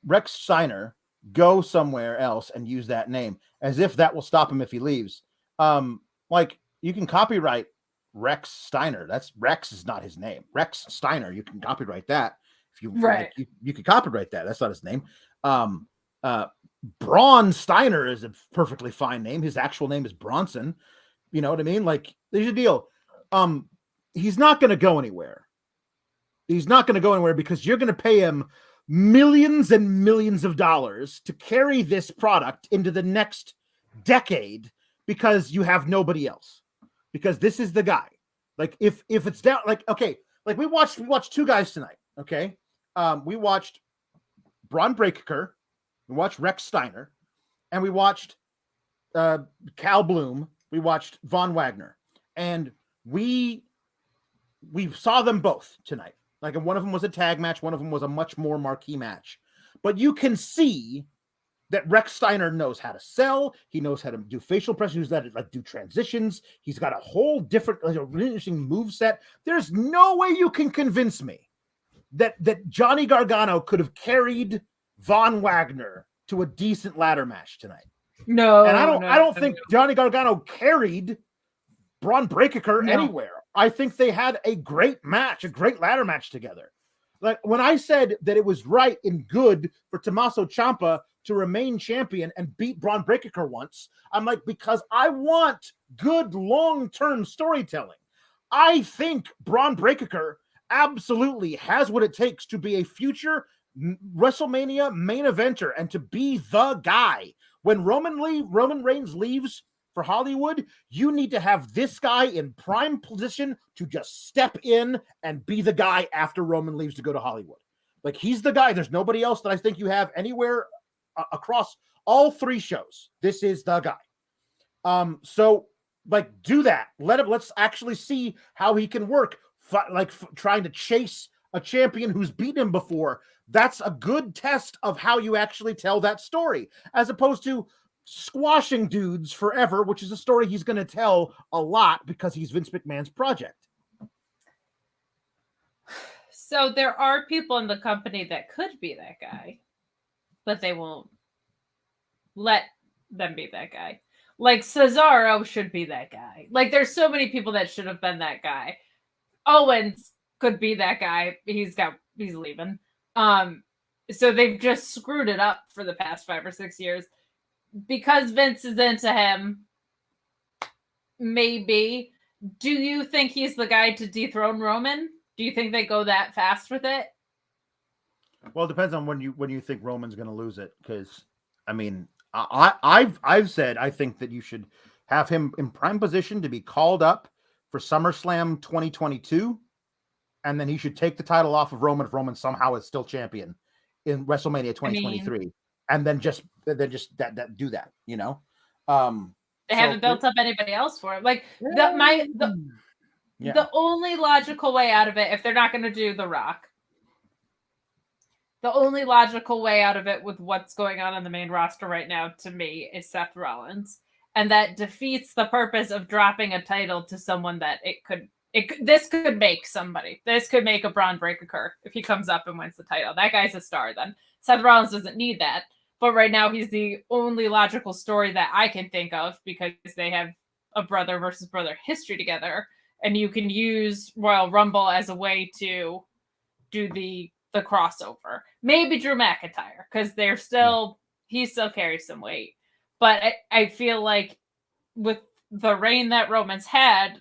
Rex Steiner go somewhere else and use that name, as if that will stop him if he leaves. Like you can copyright Rex Steiner. That's Rex is not his name. Rex Steiner. You can copyright that if you like. You can copyright that. That's not his name. Braun Steiner is a perfectly fine name. His actual name is Bronson. You know what I mean? Like, there's a deal. He's not going to go anywhere. He's not going to go anywhere because you're going to pay him millions and millions of dollars to carry this product into the next decade because you have nobody else. Because this is the guy. Like, if it's down, like, okay, like we watched two guys tonight. Okay, we watched Braun Breaker, we watched Rex Steiner, and we watched Cal Bloom. We watched Von Wagner, and we saw them both tonight. Like, and one of them was a tag match, one of them was a much more marquee match. But you can see that Rex Steiner knows how to sell. He knows how to do facial press. He knows how to like do transitions. He's got a whole different, like, a really interesting move set. There's no way you can convince me that Johnny Gargano could have carried Von Wagner to a decent ladder match tonight. No, and I don't think Johnny Gargano carried Braun Breaker anywhere. I think they had a great match, a great ladder match together. Like when I said that it was right and good for Tommaso Ciampa to remain champion and beat Braun Breaker once, I'm like, because I want good long-term storytelling. I think Braun Breaker absolutely has what it takes to be a future WrestleMania main eventer and to be the guy. When Roman Reigns leaves for Hollywood, you need to have this guy in prime position to just step in and be the guy after Roman leaves to go to Hollywood. Like, he's the guy. There's nobody else that I think you have anywhere across all three shows. This is the guy. So like, do that. Let's actually see how he can work. Trying to chase a champion who's beaten him before. That's a good test of how you actually tell that story, as opposed to squashing dudes forever, which is a story he's going to tell a lot because he's Vince McMahon's project. So there are people in the company that could be that guy, but they won't let them be that guy. Like Cesaro should be that guy. Like, there's so many people that should have been that guy. Owens could be that guy. He's leaving. So they've just screwed it up for the past 5 or 6 years because Vince is into him. Maybe. Do you think he's the guy to dethrone Roman? Do you think they go that fast with it? Well, it depends on when you think Roman's going to lose it. Because I mean, I've said I think that you should have him in prime position to be called up for SummerSlam 2022, and then he should take the title off of Roman if Roman somehow is still champion in WrestleMania 2023, and then just do that. You know, they haven't built up anybody else for it. Like the only logical way out of it, if they're not going to do The Rock, the only logical way out of it with what's going on the main roster right now, to me, is Seth Rollins. And that defeats the purpose of dropping a title to someone that this could make somebody. This could make a Braun Breaker if he comes up and wins the title. That guy's a star then. Seth Rollins doesn't need that. But right now, he's the only logical story that I can think of because they have a brother versus brother history together. And you can use Royal Rumble as a way to do the crossover. Maybe Drew McIntyre, because he still carries some weight. But I feel like with the reign that Roman's had,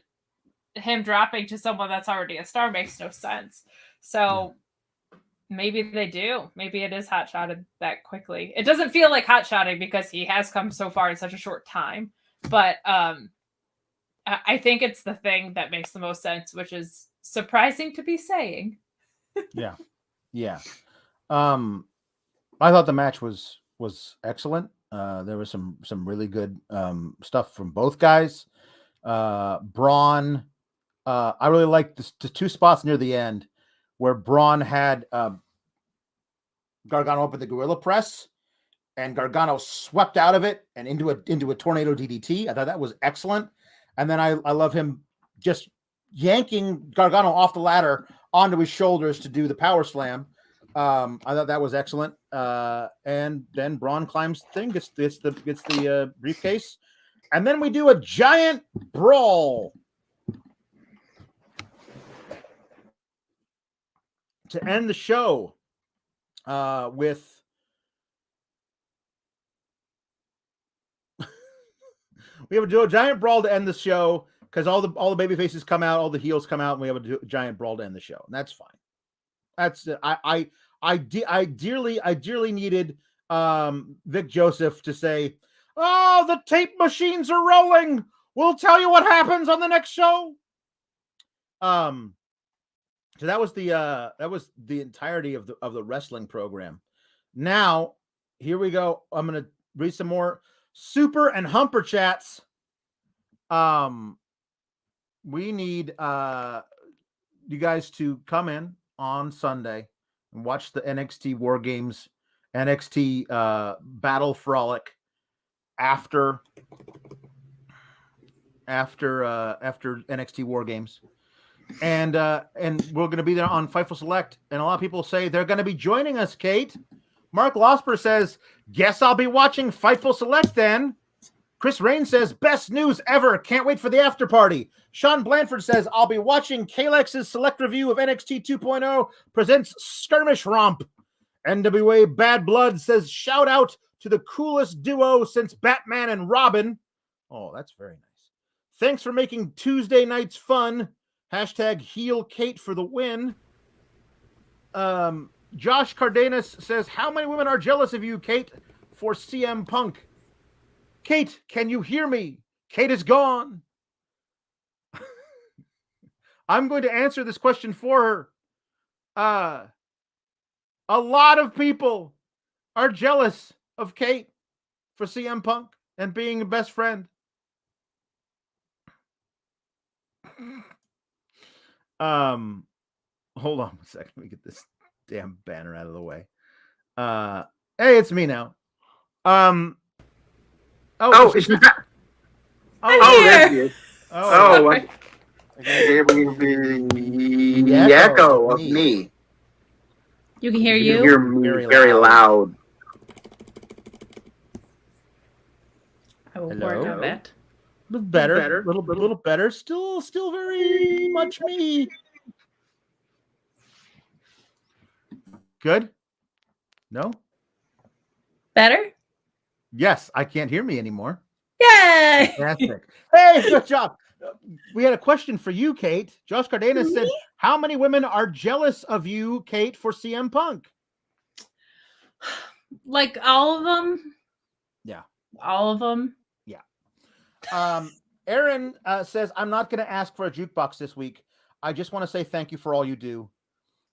him dropping to someone that's already a star makes no sense. So maybe they do. Maybe it is hot-shotted that quickly. It doesn't feel like hot-shotting because he has come so far in such a short time. But I think it's the thing that makes the most sense, which is surprising to be saying. Yeah. I thought the match was excellent. There was some really good stuff from both guys. Braun, I really liked the two spots near the end where Braun had Gargano up at the gorilla press, and Gargano swept out of it and into a tornado DDT. I thought that was excellent. And then I love him just yanking Gargano off the ladder onto his shoulders to do the power slam. I thought that was excellent. And then Braun climbs the thing, gets the briefcase, and then we do a giant brawl to end the show with we have to do a giant brawl to end the show because all the baby faces come out, all the heels come out, and we have a giant brawl to end the show, and that's fine. That's I dearly needed Vic Joseph to say, "Oh, the tape machines are rolling. We'll tell you what happens on the next show." So that was the entirety of the wrestling program. Now, here we go. I'm gonna read some more super and humper chats. We need you guys to come in on Sunday and watch the NXT WarGames NXT Battle Frolic after NXT WarGames. And we're going to be there on Fightful Select. And a lot of people say they're going to be joining us, Kate. Mark Losper says, guess I'll be watching Fightful Select then. Chris Rain says, best news ever. Can't wait for the after party. Sean Blanford says, I'll be watching Kalex's select review of NXT 2.0 presents Skirmish Romp. NWA Bad Blood says, shout out to the coolest duo since Batman and Robin. Oh, that's very nice. Thanks for making Tuesday nights fun. Hashtag heel Kate for the win. Josh Cardenas says, how many women are jealous of you, Kate, for CM Punk? Kate, can you hear me? Kate is gone. I'm going to answer this question for her. A lot of people are jealous of Kate for CM Punk and being a best friend. Hold on a second. Let me get this damn banner out of the way. Hey, it's me now. It's not. There he is. I'm hearing the echo of me. You can hear You you? hear me very loud. I will work on that. A little better. Still very much me. Good? No? Better? Yes, I can't hear me anymore. Yay! Fantastic. Hey, good job. We had a question for you, Kate. Josh Cardenas said, how many women are jealous of you, Kate, for CM Punk? Like all of them? Yeah. All of them? Yeah. Aaron says, I'm not going to ask for a jukebox this week. I just want to say thank you for all you do.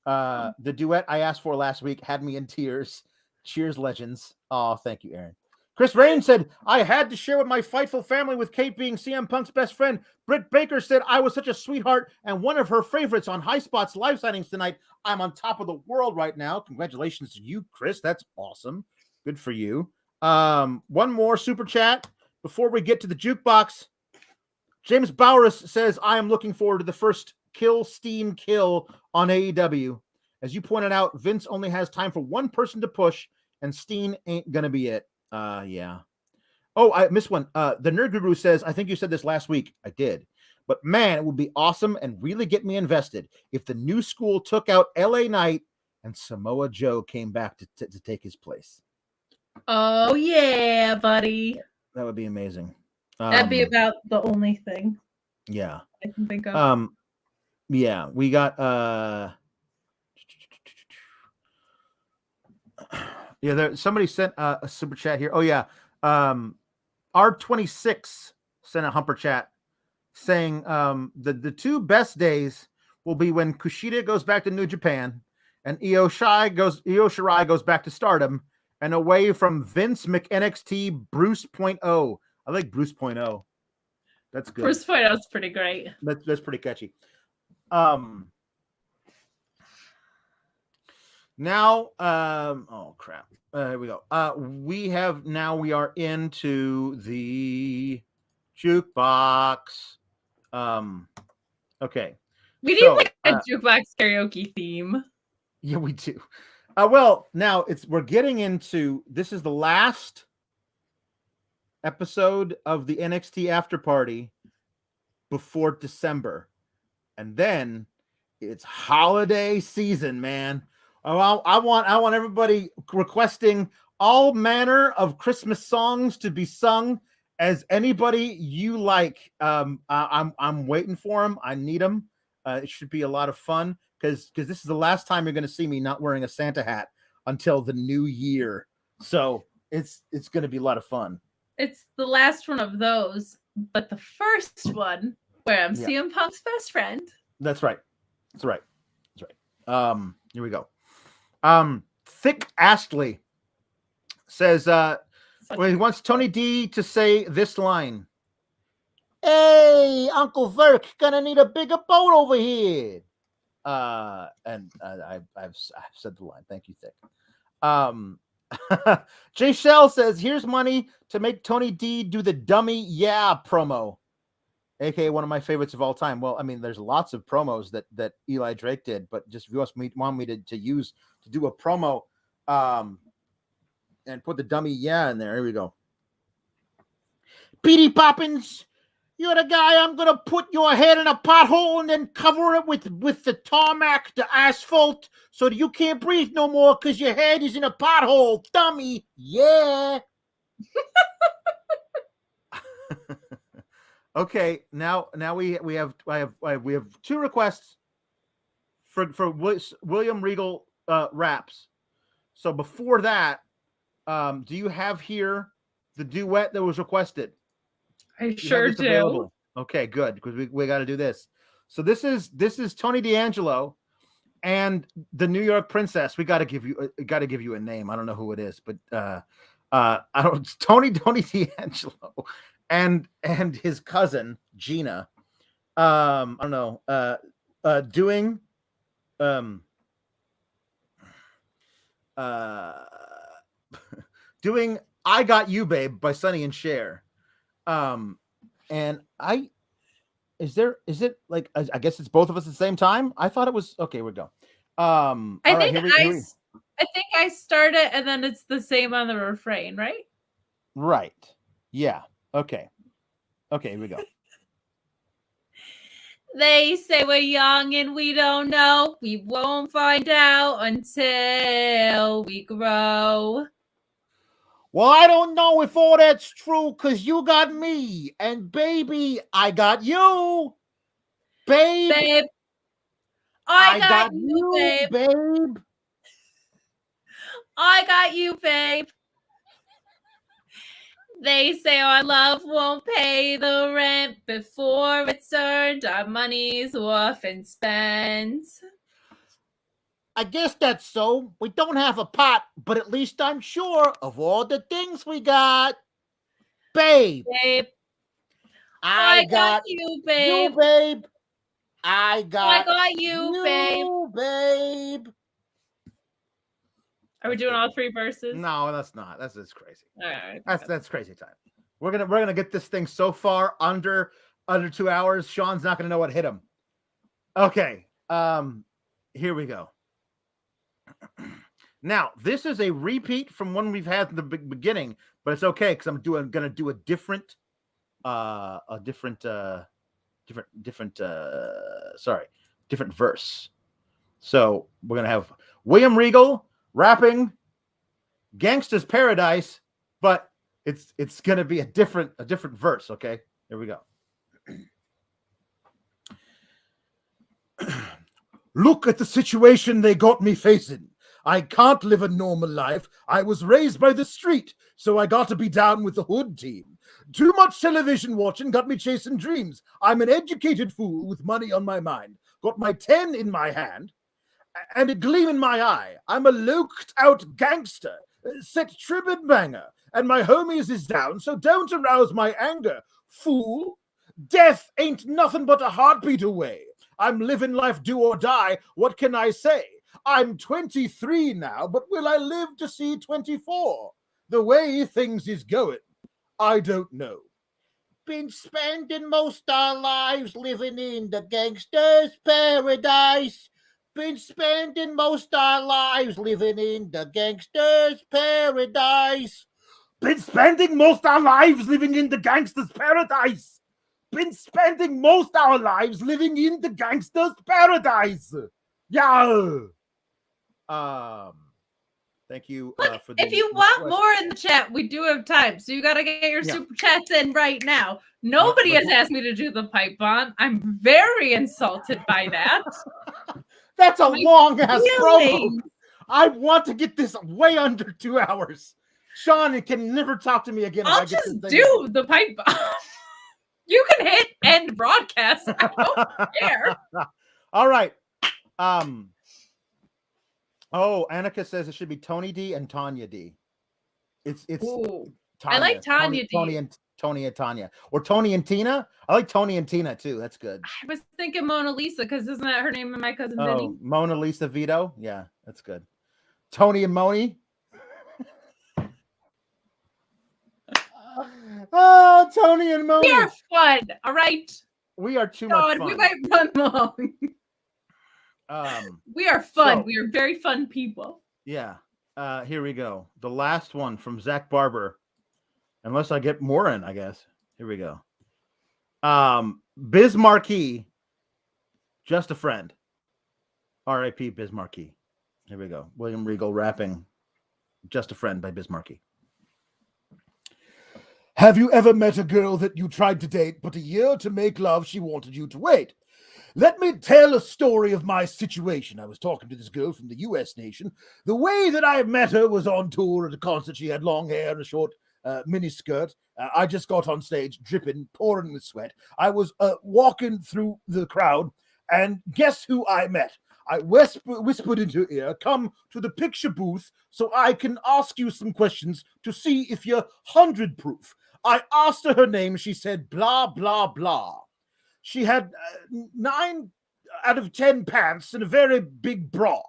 The duet I asked for last week had me in tears. Cheers, legends. Oh, thank you, Aaron. Chris Rain said, I had to share with my Fightful family with Kate being CM Punk's best friend. Britt Baker said, I was such a sweetheart and one of her favorites on High Spot's live signings tonight. I'm on top of the world right now. Congratulations to you, Chris. That's awesome. Good for you. One more super chat before we get to the jukebox. James Bowers says, I am looking forward to the first Steen kill on AEW. As you pointed out, Vince only has time for one person to push, and Steen ain't going to be it. Yeah. Oh, I missed one. The Nerd Guru says, I think you said this last week. I did. But man, it would be awesome and really get me invested if the new school took out LA Knight and Samoa Joe came back to take his place. Oh, yeah, buddy. That would be amazing. That'd be about the only thing. Yeah. I can think of. Yeah, we got yeah, somebody sent a super chat here. Oh yeah. R26 sent a humper chat saying the two best days will be when Kushida goes back to New Japan and Io Shirai goes back to Stardom and away from Vince McNXT Bruce.0. I like Bruce.0. That's good. Bruce.0 is pretty great. That's pretty catchy. Now, oh crap. Here we go. We are into the jukebox. Okay. We need like a jukebox karaoke theme. Yeah, we do. Well, now we're getting into, this is the last episode of the NXT after party before December. And then it's holiday season, man. I want everybody requesting all manner of Christmas songs to be sung as anybody you like. I'm waiting for them. I need them. It should be a lot of fun because this is the last time you're going to see me not wearing a Santa hat until the new year. So it's going to be a lot of fun. It's the last one of those, but the first one where I'm CM Punk's best friend. That's right. That's right. That's right. Here we go. Thick Astley says he wants Tony D to say this line. Hey, Uncle Verk, gonna need a bigger boat over here. And I've said the line. Thank you, Thick. Jay Shell says, here's money to make Tony D do the dummy promo. AKA one of my favorites of all time. Well, I mean, there's lots of promos that Eli Drake did, but just if you want me to do a promo and put the dummy in there. Here we go. Petey Poppins, you're the guy I'm going to put your head in a pothole and then cover it with the tarmac, the asphalt, so that you can't breathe no more because your head is in a pothole. Dummy. Yeah. Okay, now we have two requests for William Regal raps. So before that, do you have here the duet that was requested? I sure do. Available? Okay, good, because we got to do this. So this is Tony D'Angelo and the New York Princess. We got to give you a name. I don't know who it is, but I don't. It's Tony D'Angelo and his cousin Gina. I don't know. Doing doing I Got You Babe by Sonny and Cher. And is it like, I guess it's both of us at the same time? I thought it was okay. We go. I think I start it and then it's the same on the refrain, right? Right. Yeah. Okay. Here we go. They say we're young and we don't know. We won't find out until we grow. Well, I don't know if all that's true because you got me. And baby, I got you. Babe. I got you, babe. I got you, babe. They say our love won't pay the rent before it's earned. Our money's off and spent. I guess that's so. We don't have a pot, but at least I'm sure of all the things we got. Babe. I got you, babe. You, babe. I got you, babe. Are we doing all three verses? No, that's not. That's just crazy. All right. That's crazy time. We're gonna get this thing so far under 2 hours. Sean's not gonna know what hit him. Okay. Here we go. Now, this is a repeat from one we've had in the beginning, but it's okay because I'm gonna do a different verse. So we're gonna have William Regal rapping Gangsta's Paradise, but it's gonna be a different verse. Okay, here we go. Look at the situation they got me facing. I can't live a normal life. I was raised by the street, so I got to be down with the hood team. Too much television watching got me chasing dreams. I'm an educated fool with money on my mind. Got my 10 in my hand and a gleam in my eye. I'm a loked out gangster, set trib and banger, and my homies is down, so don't arouse my anger. Fool, death ain't nothing but a heartbeat away. I'm living life do or die. What can I say? I'm 23 now, but will I live to see 24? The way things is going, I don't know. Been spending most our lives living in the gangster's paradise. Been spending most our lives living in the gangster's paradise. Been spending most our lives living in the gangster's paradise. Been spending most our lives living in the gangster's paradise. Yeah. Thank you for the if you want request. more in the chat, we do have time. So you got to get your super chats in right now. Nobody has asked me to do the pipe bomb. I'm very insulted by that. That's a long ass promo. I want to get this way under 2 hours. Sean can never talk to me again. I'll just do the pipe bomb. You can hit end broadcast. I don't care. All right. Oh, Annika says it should be Tony D and Tanya D. It's Ooh, Tanya. I like Tanya D. Tony and Tanya. Or Tony and Tina. I like Tony and Tina too. That's good. I was thinking Mona Lisa because isn't that her name and my cousin Vinny? Mona Lisa Vito. Yeah, that's good. Tony and Moni. Oh, Tony and Moni. We are fun. All right. We are too much fun. We might run long. We are fun. We are very fun people. Yeah. Here we go. The last one from Zach Barber. Unless I get more in, I guess. Here we go. Biz Marquee, just a friend. R.I.P. Biz Marquee. Here we go. William Regal rapping Just a Friend by Biz Marquee. Have you ever met a girl that you tried to date, but a year to make love she wanted you to wait? Let me tell a story of my situation. I was talking to this girl from the U.S. nation. The way that I met her was on tour at a concert. She had long hair and a short mini skirt. I just got on stage, dripping, pouring with sweat. I was walking through the crowd, and guess who I met? I whispered into her ear, come to the picture booth so I can ask you some questions to see if you're 100 proof. I asked her name. She said, blah, blah, blah. She had 9 out of 10 pants and a very big bra.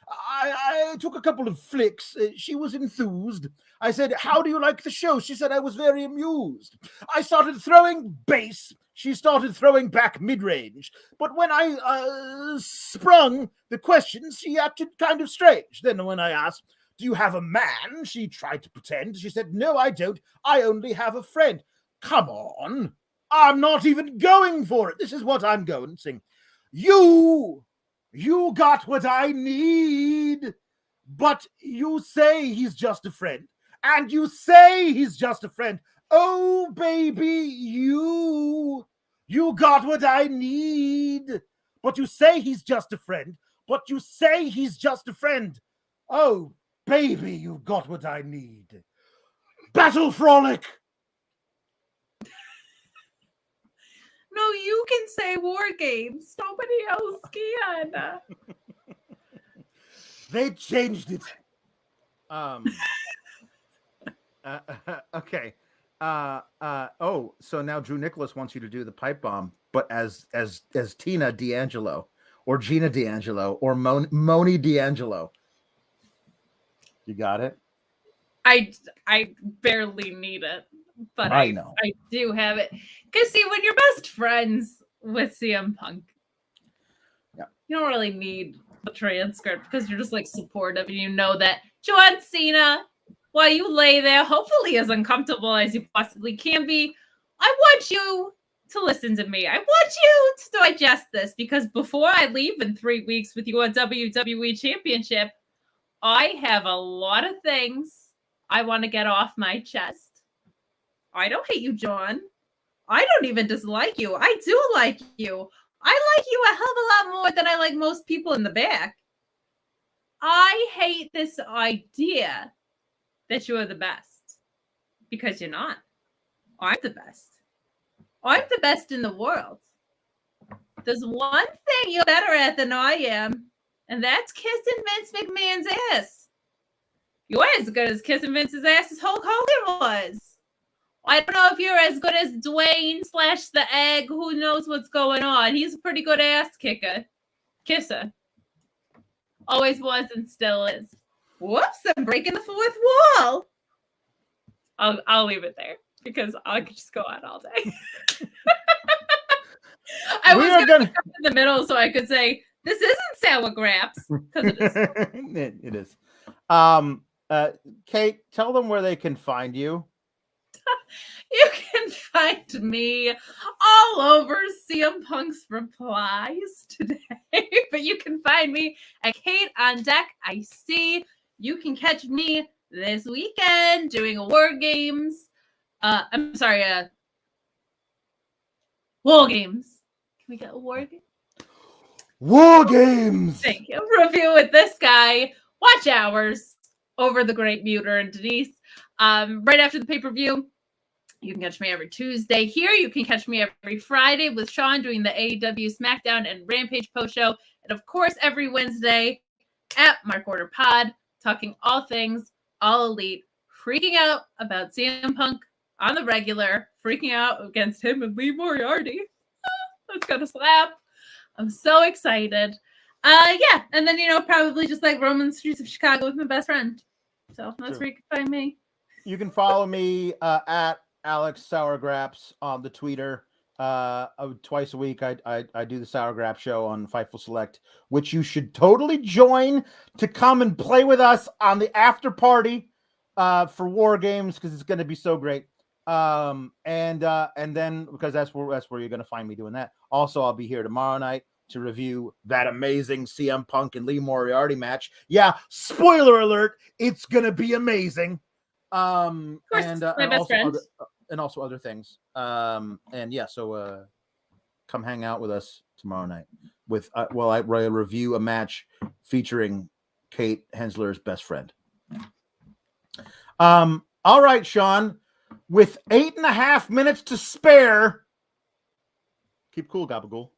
I took a couple of flicks. She was enthused. I said, how do you like the show? She said, I was very amused. I started throwing bass. She started throwing back mid-range. But when I sprung the questions, she acted kind of strange. Then when I asked, do you have a man? She tried to pretend. She said, no, I don't. I only have a friend. Come on. I'm not even going for it. This is what I'm going to sing. You got what I need, but you say he's just a friend, and you say he's just a friend. Oh, baby, you got what I need, but you say he's just a friend, but you say he's just a friend. Oh, baby, you got what I need. Battle Frolic. No, you can say WarGames. Nobody else can. They changed it. Okay. So now Drew Nicholas wants you to do the pipe bomb, but as Tina D'Angelo or Gina D'Angelo or Moni D'Angelo. You got it? I barely need it, but I know I do have it. Because see, when you're best friends with CM Punk, you don't really need the transcript because you're just like supportive and you know that John Cena, while you lay there, hopefully as uncomfortable as you possibly can be, I want you to listen to me. I want you to digest this because before I leave in 3 weeks with your WWE Championship, I have a lot of things I want to get off my chest. I don't hate you, John. I don't even dislike you. I do like you. I like you a hell of a lot more than I like most people in the back. I hate this idea that you are the best because you're not. I'm the best. I'm the best in the world. There's one thing you're better at than I am, and that's kissing Vince McMahon's ass. You're as good as kissing Vince's ass as Hulk Hogan was. I don't know if you're as good as Dwayne / the Egg. Who knows what's going on? He's a pretty good ass kisser. Always was and still is. Whoops, I'm breaking the fourth wall. I'll leave it there because I could just go on all day. I was going to come in the middle so I could say, this isn't sour graps. Because it is. It is. Kate, tell them where they can find you. You can find me all over CM Punk's replies today, but you can find me at Kate on Deck IC. You can catch me this weekend doing a WarGames. I'm sorry, WarGames. Can we get a WarGame? WarGames! Thank you. Review with this guy. Watch hours over the Great Muter and Denise. Right after the pay-per-view. You can catch me every Tuesday here. You can catch me every Friday with Sean doing the AEW SmackDown and Rampage post-show. And, of course, every Wednesday at Mark Order Pod, talking all things, all elite, freaking out about CM Punk on the regular, freaking out against him and Lee Moriarty. That's going to slap. I'm so excited. Yeah. And then, probably just like roaming the streets of Chicago with my best friend. So that's where you can find me. You can follow me at Alex Sourgraps on the Twitter. Twice a week I do the Sourgrap show on Fightful Select, which you should totally join to come and play with us on the after party for WarGames, because it's going to be so great. And then because that's where you're going to find me doing that. Also, I'll be here tomorrow night to review that amazing CM Punk and Lee Moriarty match. Yeah, spoiler alert, it's going to be amazing. Of course, my best friend. And also other things. And yeah, so come hang out with us tomorrow night with I review a match featuring Kate Hensler's best friend. All right, Sean, with 8.5 minutes to spare. Keep cool, Gabagool.